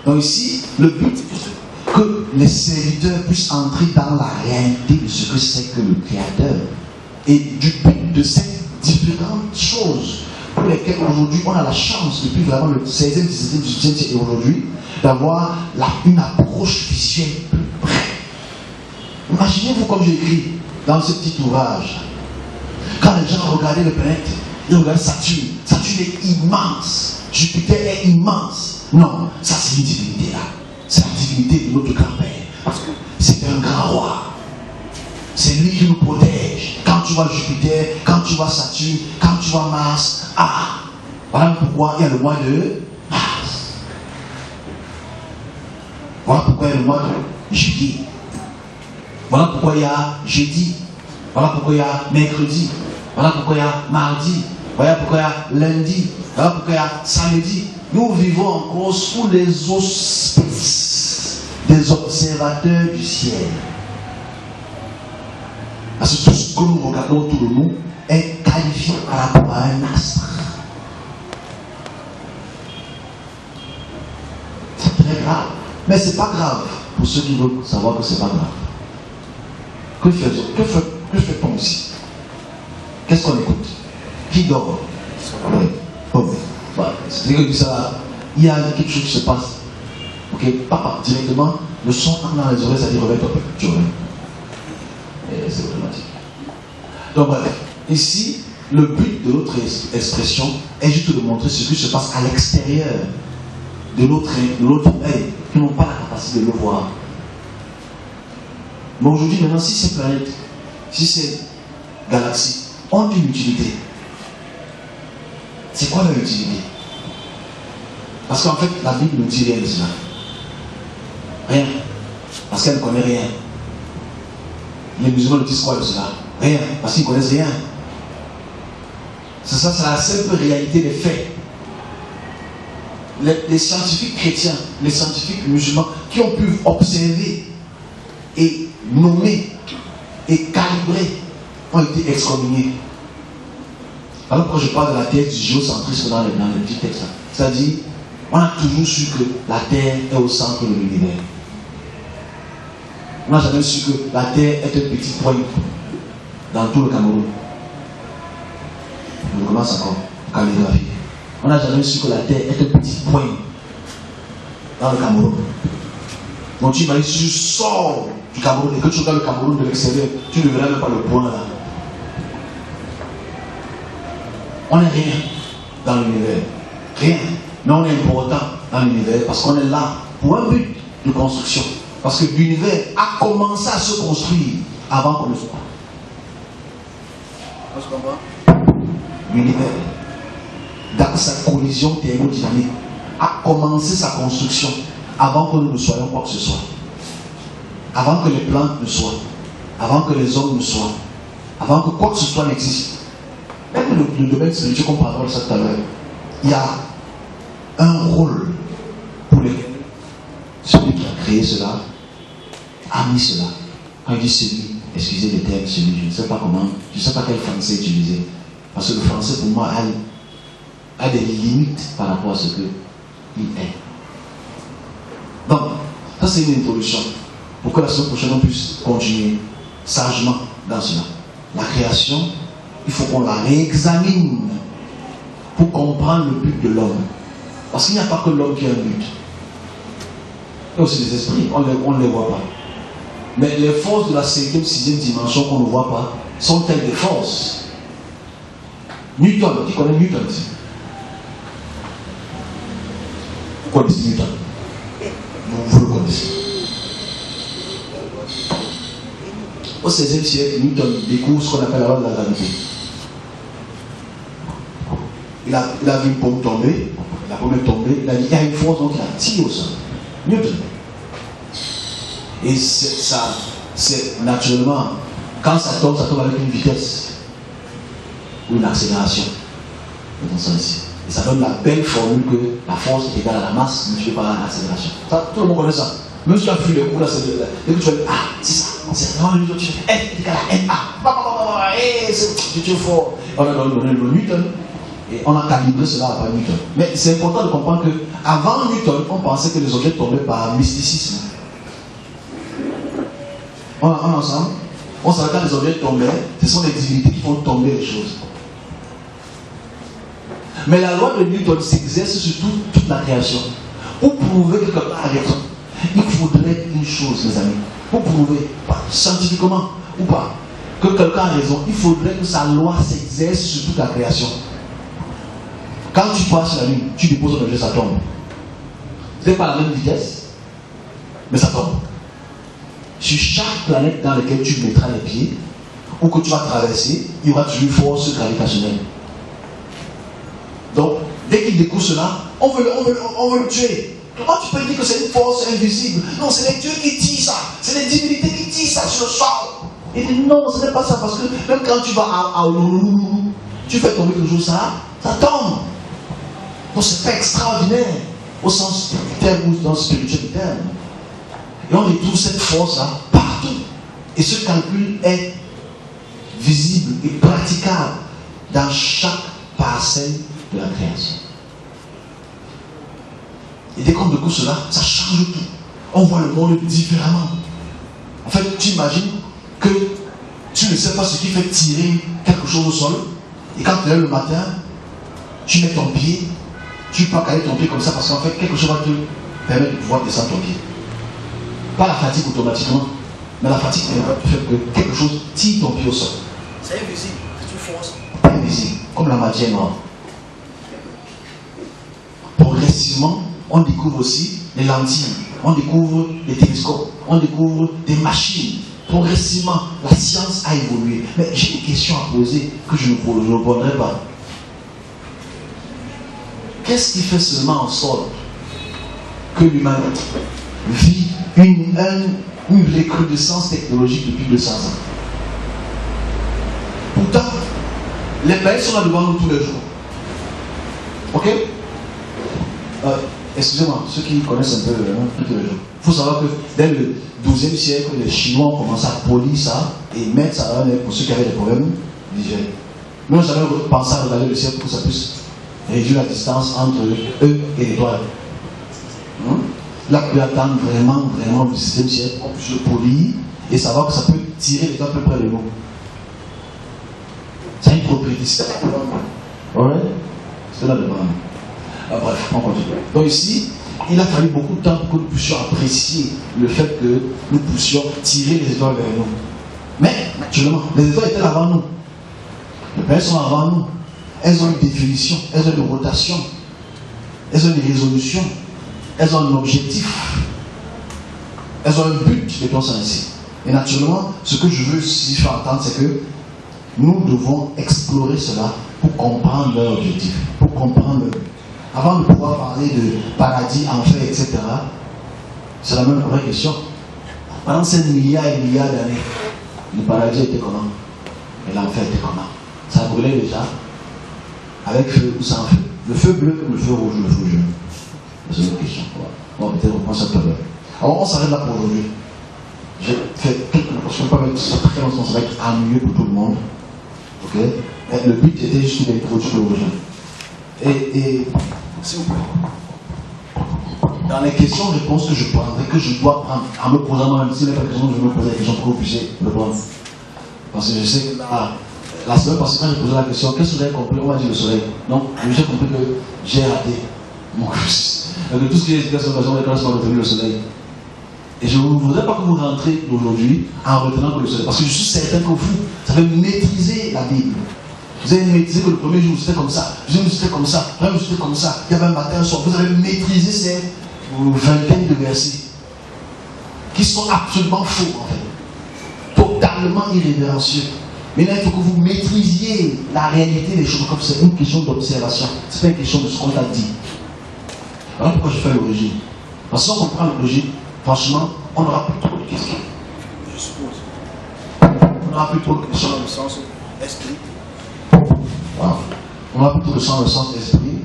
Donc ici, le but, c'est que les serviteurs puissent entrer dans la réalité de ce que c'est que le Créateur. Et du but de ces différentes choses pour lesquelles aujourd'hui on a la chance, depuis vraiment le 16e, 17e, 18e siècle et aujourd'hui, d'avoir une approche visuelle plus près. Imaginez-vous comme j'ai écrit dans ce petit ouvrage. Quand les gens regardaient le planète, ils regardaient Saturne. Saturne est immense. Jupiter est immense. Non, ça c'est une divinité là. C'est la divinité de notre grand-père. Parce que c'est un grand roi. C'est lui qui nous protège. Quand tu vois Jupiter, quand tu vois Saturne, quand tu vois Mars, voilà pourquoi il y a le mois de Mars. Voilà pourquoi il y a le mois de juillet. Voilà pourquoi il y a jeudi. Voilà pourquoi il y a mercredi. Voilà pourquoi il y a mardi. Voilà pourquoi il y a lundi. Voilà pourquoi il y a samedi. Nous vivons encore sous les auspices des observateurs du ciel. Parce que tout ce que nous regardons autour de nous est qualifié par rapport à un astre. C'est très grave. Mais ce n'est pas grave pour ceux qui veulent savoir que ce n'est pas grave. Que fait-on ici? Qu'est-ce qu'on écoute? Qui dort? Oui. Bon. C'est-à-dire que ça, il y a quelque chose qui se passe. Ok, papa, directement, le son entre dans les oreilles, ça dit réveille-toi, tu réveilles. Et c'est automatique. Donc bref, ici, le but de notre expression est juste de montrer ce qui se passe à l'extérieur de notre œil, qui n'ont pas la capacité de le voir. Mais aujourd'hui, maintenant, si ces planètes, si ces galaxies ont une utilité, c'est quoi leur utilité? Parce qu'en fait, la Bible ne dit rien de cela. Rien. Parce qu'elle ne connaît rien. Les musulmans ne disent quoi de cela? Rien. Parce qu'ils ne connaissent rien. C'est ça, c'est la simple réalité des faits. Les scientifiques chrétiens, les scientifiques musulmans qui ont pu observer et nommer et calibrer ont été excommuniés. Alors quand je parle de la thèse du géocentrisme dans les petits textes, c'est-à-dire On a toujours su que la terre est au centre de l'univers. On n'a jamais su que la terre est un petit point dans tout le Cameroun. On commence encore, calligraphie. On n'a jamais su que la terre est un petit point dans le Cameroun. Donc tu imagines, si tu sors du Cameroun et que tu regardes le Cameroun de l'extérieur, tu ne verras même pas le point là. On n'est rien dans l'univers. Rien. Mais on est important dans l'univers parce qu'on est là pour un but de construction. Parce que l'univers a commencé à se construire avant qu'on le soit. On se comprend? L'univers, dans sa collision thermodynamique, a commencé sa construction avant que nous ne soyons quoi que ce soit. Avant que les plantes ne soient. Avant que les hommes ne soient. Avant que quoi que ce soit n'existe. Même le domaine spirituel, comme par rapport à ça tout à l'heure, il y a un rôle pour lequel celui qui a créé cela a mis cela. Quand il dit celui, excusez le terme, celui, je ne sais pas comment, je ne sais pas quel français utiliser. Parce que le français pour moi a des limites par rapport à ce qu'il est. Donc, ça c'est une introduction. Pour que la semaine prochaine on puisse continuer sagement dans cela. La création, il faut qu'on la réexamine pour comprendre le but de l'homme. Parce qu'il n'y a pas que l'homme qui a un but. Il y a aussi les esprits, on ne les voit pas. Mais les forces de la 5e, 6e dimension qu'on ne voit pas sont-elles des forces? Newton, qui connaît Newton ici? Vous connaissez Newton? Vous le connaissez. Au 16e siècle, Newton découvre ce qu'on appelle la loi de la gravité. Il a vu une pomme tomber, la pomme est tombée, il a dit il y a une force, donc il a tiré au sol. Newton. Et ça, c'est naturellement, quand ça tombe avec une vitesse ou une accélération. Dans ce sens-ci. Et ça donne la belle formule que la force est égale à la masse multipliée par l'accélération. Tout le monde connaît ça. Même si tu as vu les cours là, et que tu fais c'est ça, c'est vraiment Newton, tu fais F égale à NA. Tu es fort. On a donné le Newton. Et on a calibré cela par Newton. Mais c'est important de comprendre que avant Newton, on pensait que les objets tombaient par mysticisme. On est ensemble. On savait quand les objets tombaient, ce sont les divinités qui font tomber les choses. Mais la loi de Newton s'exerce sur toute la création. Pour prouver que quelqu'un a raison, il faudrait une chose, les amis. Pour prouver, scientifiquement ou pas, que quelqu'un a raison, il faudrait que sa loi s'exerce sur toute la création. Quand tu passes la lune, tu déposes un objet, ça tombe. Ce n'est pas la même vitesse, mais ça tombe. Sur chaque planète dans laquelle tu mettras les pieds, ou que tu vas traverser, il y aura toujours une force gravitationnelle. Donc, dès qu'il découvre cela, on veut le tuer. Comment tu peux dire que c'est une force invisible? Non, c'est les dieux qui tirent ça. C'est les divinités qui tirent ça sur le sol. Il dit non, ce n'est pas ça, parce que même quand tu vas à tu fais tomber quelque chose, ça tombe. Donc c'est pas extraordinaire au sens du terme ou dans le spirituel du terme. Et on retrouve cette force-là partout. Et ce calcul est visible et praticable dans chaque parcelle de la création. Et dès qu'on découvre cela, ça change tout. On voit le monde différemment. En fait, tu imagines que tu ne sais pas ce qui fait tirer quelque chose au sol. Et quand tu es le matin, tu mets ton pied, tu ne peux pas caler ton pied comme ça parce qu'en fait, quelque chose va te permettre de pouvoir descendre ton pied. Pas la fatigue automatiquement, mais la fatigue fait que quelque chose tire ton pied au sol. C'est invisible, c'est une force. Invisible, comme la matière noire. Progressivement, on découvre aussi les lentilles, on découvre les télescopes, on découvre des machines. Progressivement, la science a évolué. Mais j'ai une question à poser que je ne répondrai pas. Qu'est-ce qui fait seulement en sorte que l'humanité vit une recrudescence technologique depuis 200 ans? Pourtant, les pays sont là devant nous tous les jours. Ok? Excusez-moi, ceux qui connaissent un peu tous les jours. Il faut savoir que dès le 12e siècle, les Chinois ont commencé à polir ça et mettre ça pour ceux qui avaient des problèmes visuels. Nous, j'avais pensé à regarder le ciel pour que ça puisse réduire la distance entre eux et l'étoile. Il a pu attendre vraiment du 6e siècle, on puisse le polir et savoir que ça peut tirer les gens plus près de nous. C'est une propriété. C'est la demande. Bref, on continue. Donc ici, il a fallu beaucoup de temps pour que nous puissions apprécier le fait que nous puissions tirer les étoiles vers nous. Mais, naturellement, les étoiles étaient avant nous. Les planètes sont avant nous. Elles ont une définition, elles ont une rotation, elles ont une résolution, elles ont un objectif, elles ont un but, mettons ça ainsi. Et naturellement, ce que je veux ici faire entendre, c'est que nous devons explorer cela pour comprendre leur objectif, pour comprendre le but. Avant de pouvoir parler de paradis, enfer, etc., c'est la même vraie question. Pendant ces milliards et milliards d'années, le paradis était comment? Et l'enfer était comment? Ça brûlait déjà, avec feu ou sans feu. Le feu bleu comme le feu rouge ou le feu jaune. C'est une question. On va peut-être reprendre ça tout à l'heure. Alors on s'arrête là pour aujourd'hui. J'ai fait quelques... Je ne peux pas mettre ça très longtemps, ça va être ennuyeux pour tout le monde. Ok? Mais le but était juste d'introduire le rejoindre. Et s'il vous plaît, dans les questions-réponses que je prendrai, que je dois prendre, en me posant moi-même, si n'est pas question, je vais me poser la question pour que vous puissiez le prendre. Parce que je sais que la semaine passée, quand j'ai posé la question, qu'est-ce que vous avez compris? On m'a dit le soleil. Donc, j'ai compris que j'ai raté mon cursus. Donc, tout ce qui est explication de la classe m'a retenu le soleil. Et je ne voudrais pas que vous rentrez aujourd'hui en retenant que le soleil. Parce que je suis certain que vous savez maîtriser la Bible. Vous avez maîtrisé que le premier jour c'était comme ça, le deuxième jour c'était comme ça, le premier jour c'était comme ça, il y avait un matin, un soir. Vous avez maîtrisé ces vingtaines de versets qui sont absolument faux en fait, totalement irrévérencieux. Maintenant il faut que vous maîtrisiez la réalité des choses, comme c'est une question d'observation, c'est pas une question de ce qu'on t'a dit. Voilà pourquoi je fais l'origine. Parce que si on comprend l'origine, franchement, on n'aura plus trop de questions. Je suppose. On n'aura plus trop de questions dans le sens esprit. Voilà. On a plutôt le sens dans le sens esprit,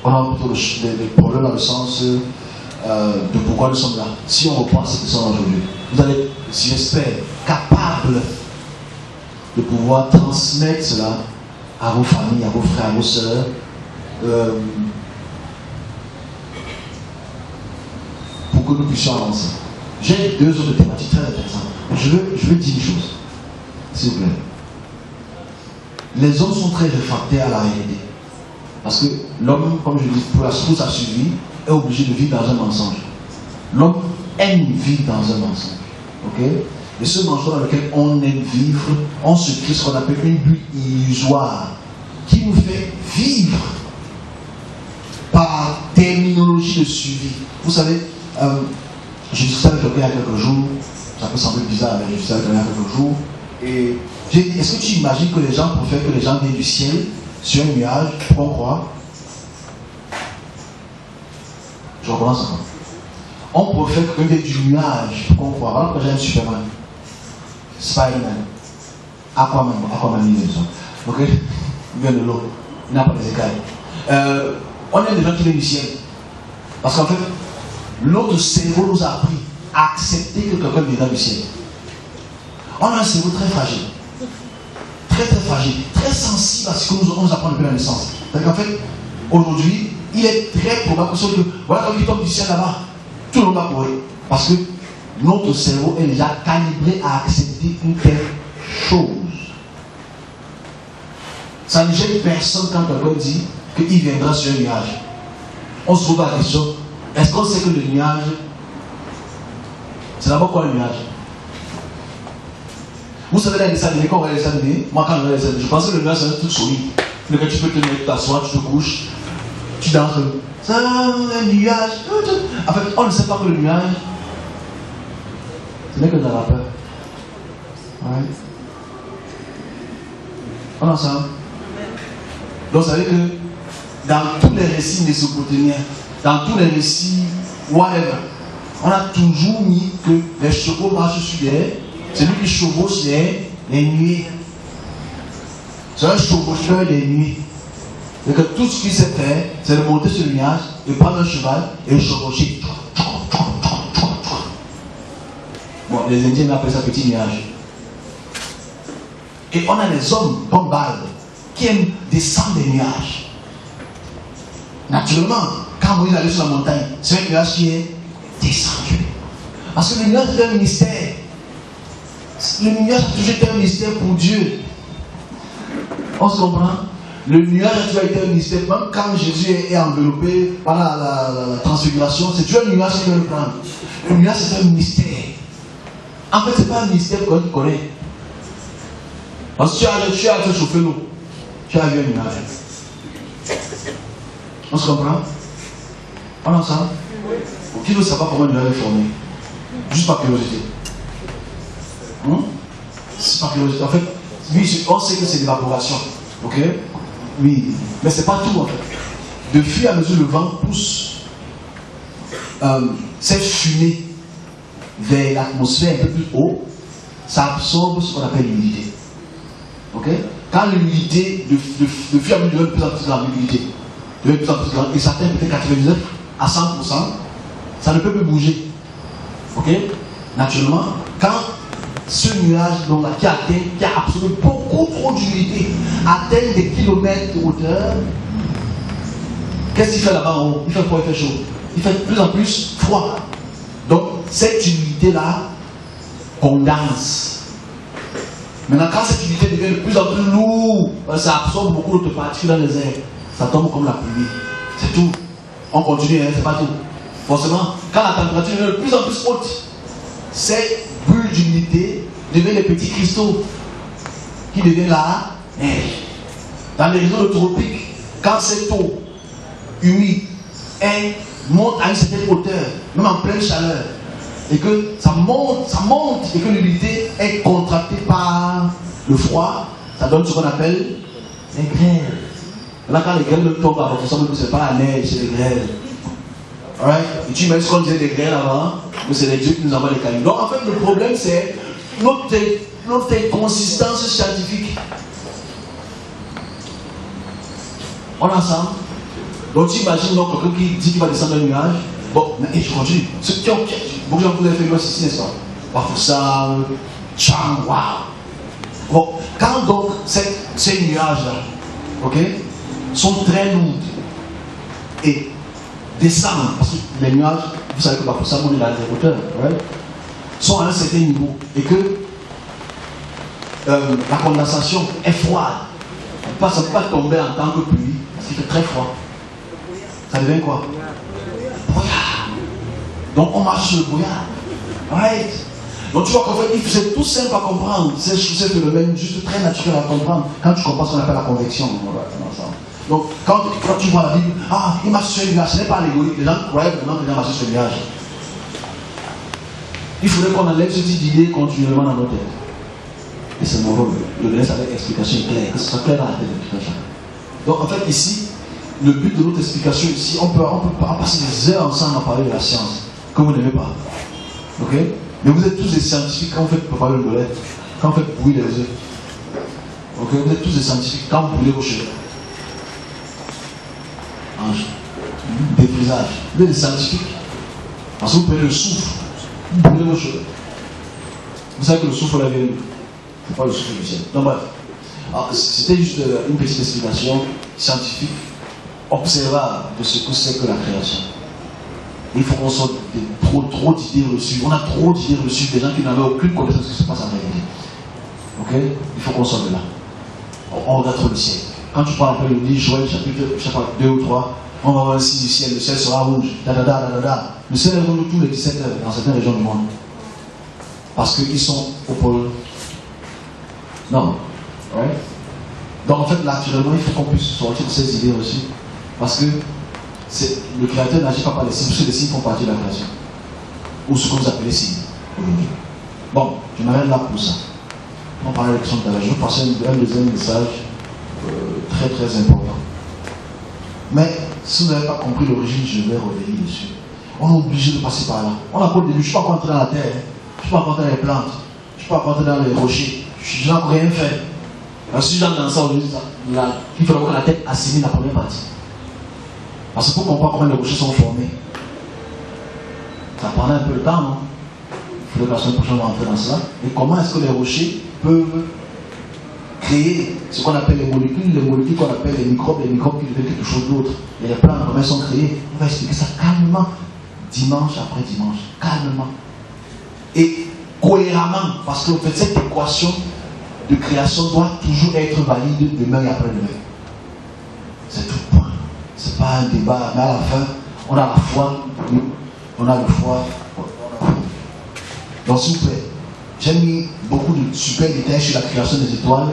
on a plutôt des problèmes dans le sens de pourquoi nous sommes là. Si on reprend ce que nous sommes aujourd'hui, vous allez, j'espère, capable de pouvoir transmettre cela à vos familles, à vos frères, à vos sœurs, pour que nous puissions avancer. J'ai deux autres thématiques très intéressantes. Je veux dire une chose, s'il vous plaît. Les hommes sont très réfractaires à la réalité. Parce que l'homme, comme je dis, pour la source à suivi, est obligé de vivre dans un mensonge. L'homme aime vivre dans un mensonge. Ok? Et ce mensonge dans lequel on aime vivre, on se crée ce qu'on appelle une bulle illusoire qui nous fait vivre par terminologie de suivi. Vous savez, je discutais avec quelqu'un il y a quelques jours, ça peut sembler bizarre, mais je discutais avec quelqu'un il y a quelques jours, et j'ai dit, est-ce que tu imagines que les gens préfèrent que les gens viennent du ciel sur un nuage pour qu'on croit? Je recommence encore. On préfère que quelqu'un vienne du nuage pour qu'on croit. Voilà pourquoi j'aime Superman, Spider-Man, Aquaman, il est besoin. Ok? Il vient de l'eau, il n'a pas des écailles. On aime des gens qui viennent du ciel. Parce qu'en fait, notre cerveau nous a appris à accepter que quelqu'un viendra du ciel. On a un cerveau très fragile. Très fragile, très sensible à ce que nous apprend depuis la naissance. Donc en fait, aujourd'hui, il est très probable que voilà, quand il tombe du ciel là-bas, tout le monde va courir. Parce que notre cerveau est déjà calibré à accepter une telle chose. Ça ne gêne personne quand quelqu'un dit qu'il viendra sur un nuage. On se pose la question, est-ce qu'on sait que le nuage, c'est d'abord quoi le nuage? Vous savez, là, les dessins animés, quand on regarde les dessins animés, moi quand je regarde les dessins animés, je pense que le nuage c'est un truc solide. Lequel tu peux te mettre, t'asseoir, tu te couches, tu danses. C'est un nuage. En fait, on ne sait pas que le nuage, ce n'est que de la vapeur. Ouais. On est ensemble. Donc, vous savez que dans tous les récits mésopotamiens, dans tous les récits, whatever, on a toujours mis que les chevaux marchent sur les. C'est lui qui chevauche les nuées. C'est un chevaucheur des nuées. Et que tout ce qu'il sait faire, c'est de monter sur le nuage, de prendre un cheval et le chevaucher. Bon, les Indiens appellent ça petit nuage. Et on a des hommes comme Baal qui aiment descendre des nuages. Naturellement, quand Moïse allait sur la montagne, c'est un nuage qui est descendu. Parce que le nuage est un mystère. Le nuage a toujours été un mystère pour Dieu. On se comprend? Le nuage a toujours été un mystère. Même quand Jésus est enveloppé par la transfiguration, c'est toujours un nuage qui vient le prendre. Le nuage c'est un mystère. En fait, ce n'est pas un mystère qu'on connaît. Parce que tu as fait chauffer l'eau. Tu as vu un nuage. On se comprend? On est ensemble? Qui veut savoir comment un nuage est formé? Juste par curiosité. C'est par curiosité. En fait, oui, on sait que c'est l'évaporation. Ok? Oui. Mais c'est pas tout en fait. De fur et à mesure le vent pousse cette fumée vers l'atmosphère un peu plus haut, ça absorbe ce qu'on appelle l'humidité. Ok? Quand l'humidité, de fur et à mesure devient de plus en plus grande, l'humidité devient de plus en plus grande, et ça atteint peut-être 99 à 100%, ça ne peut plus bouger. Ok? Naturellement, quand ce nuage donc, qui a absorbé beaucoup trop d'humidité, atteint des kilomètres de hauteur, qu'est-ce qu'il fait là-bas en haut? Il fait froid, il fait chaud. Il fait de plus en plus froid. Donc, cette humidité-là condense. Maintenant, quand cette humidité devient de plus en plus lourde, ça absorbe beaucoup d'autres particules dans les airs. Ça tombe comme la pluie. C'est tout. On continue, hein, c'est pas tout. Forcément, quand la température est de plus en plus haute, ces bulles d'humidité deviennent les petits cristaux qui deviennent la neige. Dans les régions tropiques, quand cette eau humide monte à une certaine hauteur, même en pleine chaleur, et que ça monte, et que l'humidité est contractée par le froid, ça donne ce qu'on appelle les grêles. Là, quand les grêles tombent à votre sol, ce n'est pas la neige, c'est les grêles. Right? Et tu imagines ce qu'on disait des grêles avant, que c'est les dieux qui nous envoient les cailloux. Donc en fait, le problème, c'est notre inconsistance scientifique. On est ensemble? Donc tu imagines donc quelqu'un qui dit qu'il va descendre un nuage. Bon, mais je continue. Beaucoup de gens vous avez fait le ici, n'est-ce pas? Bafoussam, Chang, waouh. Bon, quand donc ces nuages-là, ok, sont très lourds et descendent, parce que les nuages, vous savez que Bafoussam, on est à des hauteurs, right? Sont à un certain niveau et que la condensation est froide. Ça ne peut pas tomber en tant que pluie, c'est fait très froid. Ça devient quoi? Brouillard. Donc on marche sur le brouillard. Right? Donc tu vois qu'en fait, c'est tout simple à comprendre. C'est un phénomène juste très naturel à comprendre quand tu comprends ce qu'on appelle la convection. Donc quand tu vois la Bible, ah, il marche sur le nuage, ce n'est pas allégorie. Les gens croyaient maintenant que les gens marchaient sur le nuage. Il faudrait qu'on enlève ce type d'idée continuellement dans nos têtes. Et c'est mon rôle de donner ça avec explication claire, que ce soit clair dans la tête de tout ça. Donc en fait ici, le but de notre explication ici, on peut passer des heures ensemble à parler de la science, que vous n'aimez pas. Ok? Mais vous êtes tous des scientifiques quand vous faites préparer le bolet, quand vous faites bouillir les œufs. Ok? Vous êtes tous des scientifiques quand vous brûlez vos cheveux. Ange. Défrisage. Vous êtes des scientifiques. Parce que vous prenez le souffle, vous brûlez vos cheveux. Vous savez que le souffle, la vient d'où? C'est pas le souffle du ciel. Donc bref. C'était juste une petite explication scientifique, observable de ce que c'est que la création. Il faut qu'on sorte de trop d'idées reçues. On a trop d'idées reçues des gens qui n'avaient aucune connaissance de ce qui se passe en réalité. Ok? Il faut qu'on sorte de là. On regarde trop le ciel. Quand tu parles un peu de Joël, chapitre 2 ou 3, on va voir le signe du ciel. Le ciel sera rouge. Le ciel est rouge tous les 17 heures dans certaines régions du monde. Parce qu'ils sont au pôle. Non. Ouais. Donc en fait, naturellement, il faut qu'on puisse sortir de ces idées aussi. Parce que le créateur n'agit pas par les signes, parce que les signes font partie de la création. Ou ce que vous appelez signes aujourd'hui. Bon, je m'arrête là pour ça. On parlait de la question de l'âge. Je vais passer un deuxième message très très important. Mais si vous n'avez pas compris l'origine, je vais revenir dessus. On est obligé de passer par là. On a encore le début, je ne suis pas encore entré dans la terre, je ne suis pas encore entré dans les plantes, je ne suis pas encore entré dans les rochers, je n'ai encore rien fait. Alors si j'entre dans ça aujourd'hui, il faudra que la tête assimile la première partie. Parce que pour comprendre comment les rochers sont formés, ça prendrait un peu de temps, non? Il faudrait que la semaine prochaine on va entrer dans cela. Et comment est-ce que les rochers peuvent créer ce qu'on appelle les molécules qu'on appelle les microbes qui deviennent quelque chose d'autre. Et les plantes, comment elles sont créées, on va expliquer ça calmement, dimanche après dimanche, calmement. Et cohéremment, parce que en fait, cette équation de création doit toujours être valide demain et après-demain. C'est tout point. C'est pas un débat, mais à la fin, on a la foi, on a le foi. Donc s'il vous plaît, j'ai mis beaucoup de super détails sur la création des étoiles.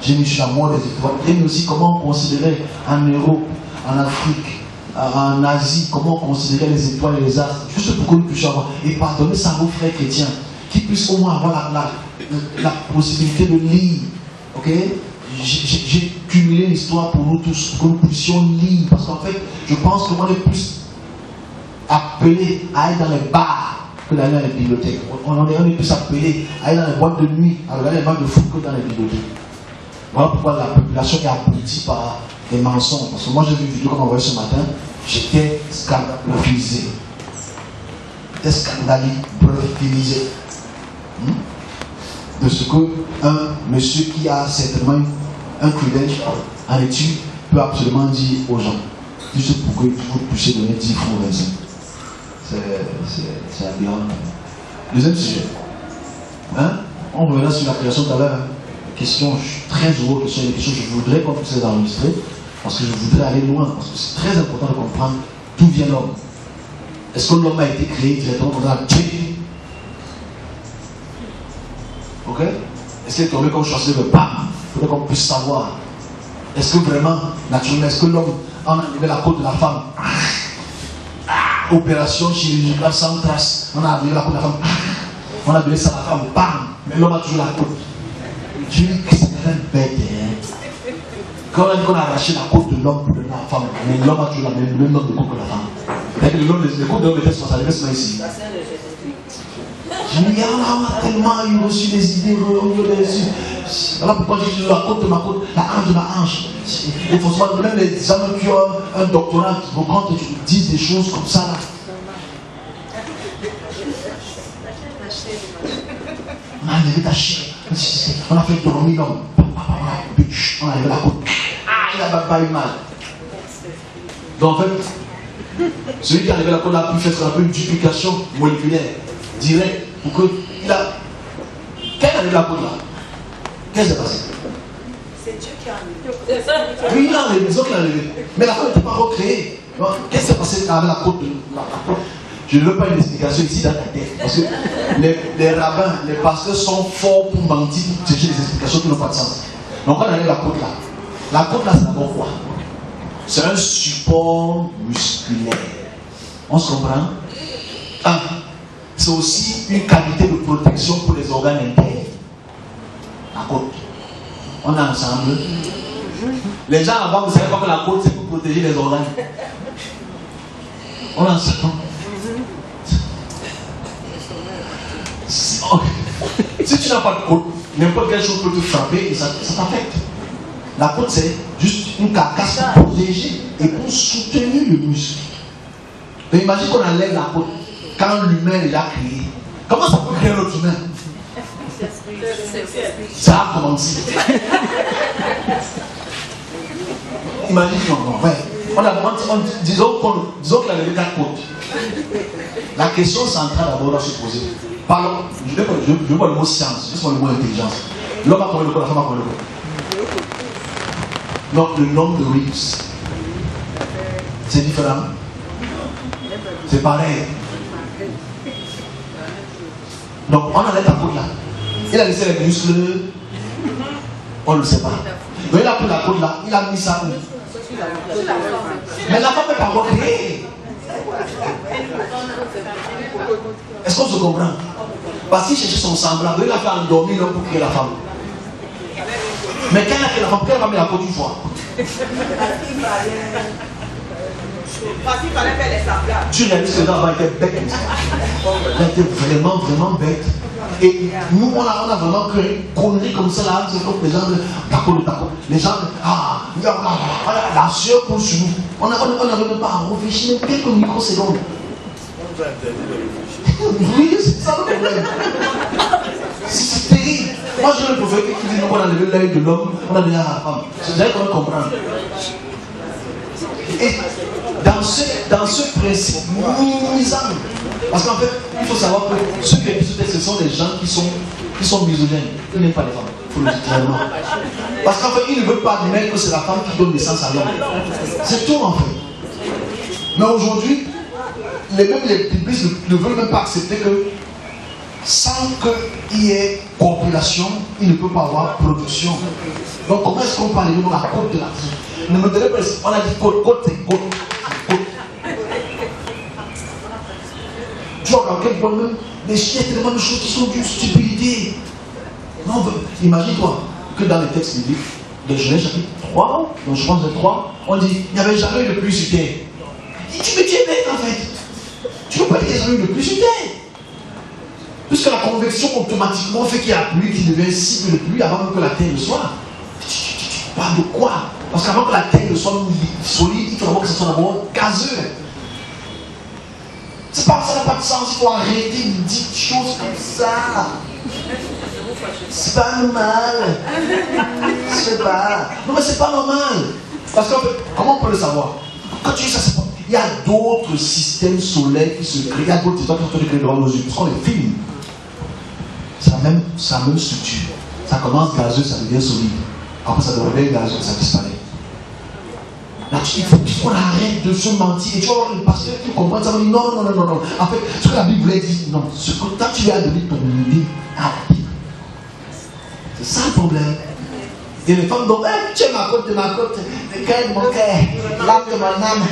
J'ai mis sur la mort des étoiles. J'ai mis aussi comment on considérait en Europe, en Afrique, en Asie, comment on considérait les étoiles et les astres. Juste pour que nous puissions avoir. Et pardonnez ça à vos frères chrétiens, qui puissent au moins avoir la possibilité de lire. Ok? J'ai cumulé l'histoire pour nous tous, pour que nous puissions lire. Parce qu'en fait, je pense qu'on est plus appelé à aller dans les bars que d'aller dans les bibliothèques. On est plus appelé à aller dans les boîtes de nuit, à regarder les matchs de foot que dans les bibliothèques. Voilà pourquoi la population est abrutie par des mensonges. Parce que moi j'ai vu une vidéo qu'on m'a envoyée ce matin, j'étais scandalisé. J'étais scandalisé de ce qu'un monsieur qui a certainement un credential en études peut absolument dire aux gens. Juste pour que vous puissiez donner 10 francs 25. C'est aberrant. Deuxième sujet. On reviendra sur la création tout à l'heure. Question très heureux, question, je voudrais qu'on puisse les enregistrer parce que je voudrais aller loin, parce que c'est très important de comprendre d'où vient l'homme. Est-ce que l'homme a été créé directement dans la Dieu? Ok? Est-ce qu'il est tombé comme chancelier de bam? Il faudrait qu'on puisse savoir. Est-ce que vraiment, naturellement, est-ce que l'homme a enlevé la côte de la femme? Opération chirurgicale sans trace. On a enlevé la côte de la femme. On a donné ça à la femme, bam! Mais l'homme a toujours la côte. Je dis que c'est très bête. Quand on a dit qu'on a arraché la côte de l'homme pour donner à la femme, mais l'homme a toujours le même nombre de côtes que la femme. C'est-à-dire que les côtes de l'homme étaient sur ça, les restes ici. Je dis, on a tellement reçu des idées, voilà pourquoi je dis la côte de ma côte, la hanche de ma hanche. Il faut savoir, même les hommes qui ont un doctorat, quand ils disent des choses comme ça, là. On a enlevé ta chair. On a fait dormir l'homme. On a enlevé la côte. Ah, il n'a pas eu mal. Donc en fait, celui qui a enlevé la côte a pu faire ce qu'on appelle une duplication moléculaire directe pour que il a. Quel a enlevé la côte là? Qu'est-ce qui s'est passé? C'est Dieu qui a enlevé. Oui, il a enlevé, les autres l'ont enlevé. Mais la côte n'était pas recréée. Qu'est-ce qui s'est passé avec la côte de la côte? Je ne veux pas une explication ici dans ta tête. Parce que les rabbins, les pasteurs sont forts pour mentir, pour chercher des explications qui n'ont pas de sens. Donc on enlève la côte là. La côte là, c'est d'abord quoi? C'est un support musculaire. On se comprend? C'est aussi une qualité de protection pour les organes internes. La côte. On est ensemble. Les gens avant, vous ne savez pas que la côte, c'est pour protéger les organes. On est ensemble. Si tu n'as pas de côte, n'importe quelle chose peut te frapper et ça t'affecte. La côte, c'est juste une carcasse pour protéger et pour soutenir le muscle. Donc imagine qu'on enlève la côte quand l'humain est déjà créé. Comment ça peut créer un autre humain? Ça a commencé. Imagine, non, ouais. Disons qu'on a levé la côte. La question centrale d'abord doit se poser. Pardon, je veux pas le mot science, juste le mot intelligence. L'homme a combien de côtes, la femme a combien de côtes? Donc le nombre de ribs, c'est différent. C'est pareil. Donc on enlève la côte là. Il a laissé les muscles, on ne le sait pas. Donc il a pris la côte là, il a mis ça où? Mais la femme n'est pas recréée. Est-ce qu'on se comprend? Parce qu'il cherchait son semblable, il a fait endormir l'homme pour créer la femme. Mais quand il a créé la femme, pourquoi il a mis la côte une fois? Parce qu'il fallait faire les semblables. Tu réalises que le gars était bête. Il était vraiment, vraiment bête. Et nous, on a vraiment créé une connerie comme ça là. C'est comme les gens, les gens, la sueur coule sur nous. On n'arrive même pas à réfléchir même quelques microsecondes. On nous a interdit de réfléchir. Oui, c'est ça le problème. C'est terrible. Moi, je le prophète qui dit qu'on a levé l'œil de l'homme, on a donné à la femme. C'est déjà qu'on comprendre. Et dans ce principe minimisant. Parce qu'en fait, il faut savoir que ceux qui écoutent ce texte, ce sont des gens qui sont misogynes. Ils n'aiment pas les femmes. Il faut le dire clairement. Parce qu'en fait, ils ne veulent pas admettre que c'est la femme qui donne naissance à l'homme. C'est tout en fait. Mais aujourd'hui, les églises ne veulent même pas accepter que sans qu'il y ait copulation, il ne peut pas avoir production. Donc comment est-ce qu'on parle de la côte de la vie? Ne me donnez pas, on a dit côte, c'est côte. Tu vois, dans quel point même, les chiens, tellement de choses qui sont d'une stupidité. Non, imagine-toi que dans les textes bibliques, de Genèse chapitre 3, donc je pense que 3, on dit, il n'y avait jamais eu de pluie sur terre. Tu es bête en fait. Tu ne peux pas dire qu'il n'y a jamais eu de pluie sur terre. Puisque la convection automatiquement fait qu'il y a pluie qui devient un cycle de pluie avant que la terre ne soit. Tu parles de quoi? Parce qu'avant que la terre ne soit solide, il faut d'abord que ce soit d'abord gazeux. C'est pas, ça n'a pas de sens, il faut arrêter de dire des choses comme ça. C'est pas normal. C'est pas. Non mais c'est pas normal. Parce que comment on peut le savoir? Quand tu dis ça, c'est pas. Il y a d'autres systèmes solaires qui se créent. Il y a d'autres histoires qui se créent devant nos yeux. Parce qu'on les filme. C'est la même structure. Ça commence gazeux, ça devient solide. Après ça devient gazeux, ça disparaît. Là, il faut qu'on arrête de se mentir. Et tu vois, le pasteur qui comprend ça, il dit non. En fait, ce que la Bible dit, non. Ce que quand tu as donné ton idée à la Bible, c'est ça le problème. Et les femmes disent, tu es ma côte, le cœur de mon cœur, l'âme de mon âme.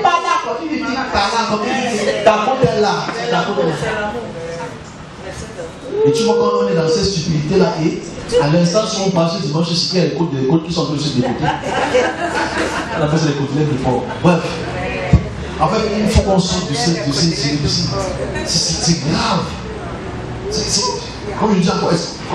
Pas d'accord, tu dis pas d'accord, ta côte est là. Et tu vois, quand on est dans cette stupidité-là, et à l'instant, si on passe ce dimanche, il y a des côtes qui sont en train de se décoter. On appelle ça les côtelettes de porc. Bref. En fait, il faut qu'on sorte de c'est grave. Comme je dis encore,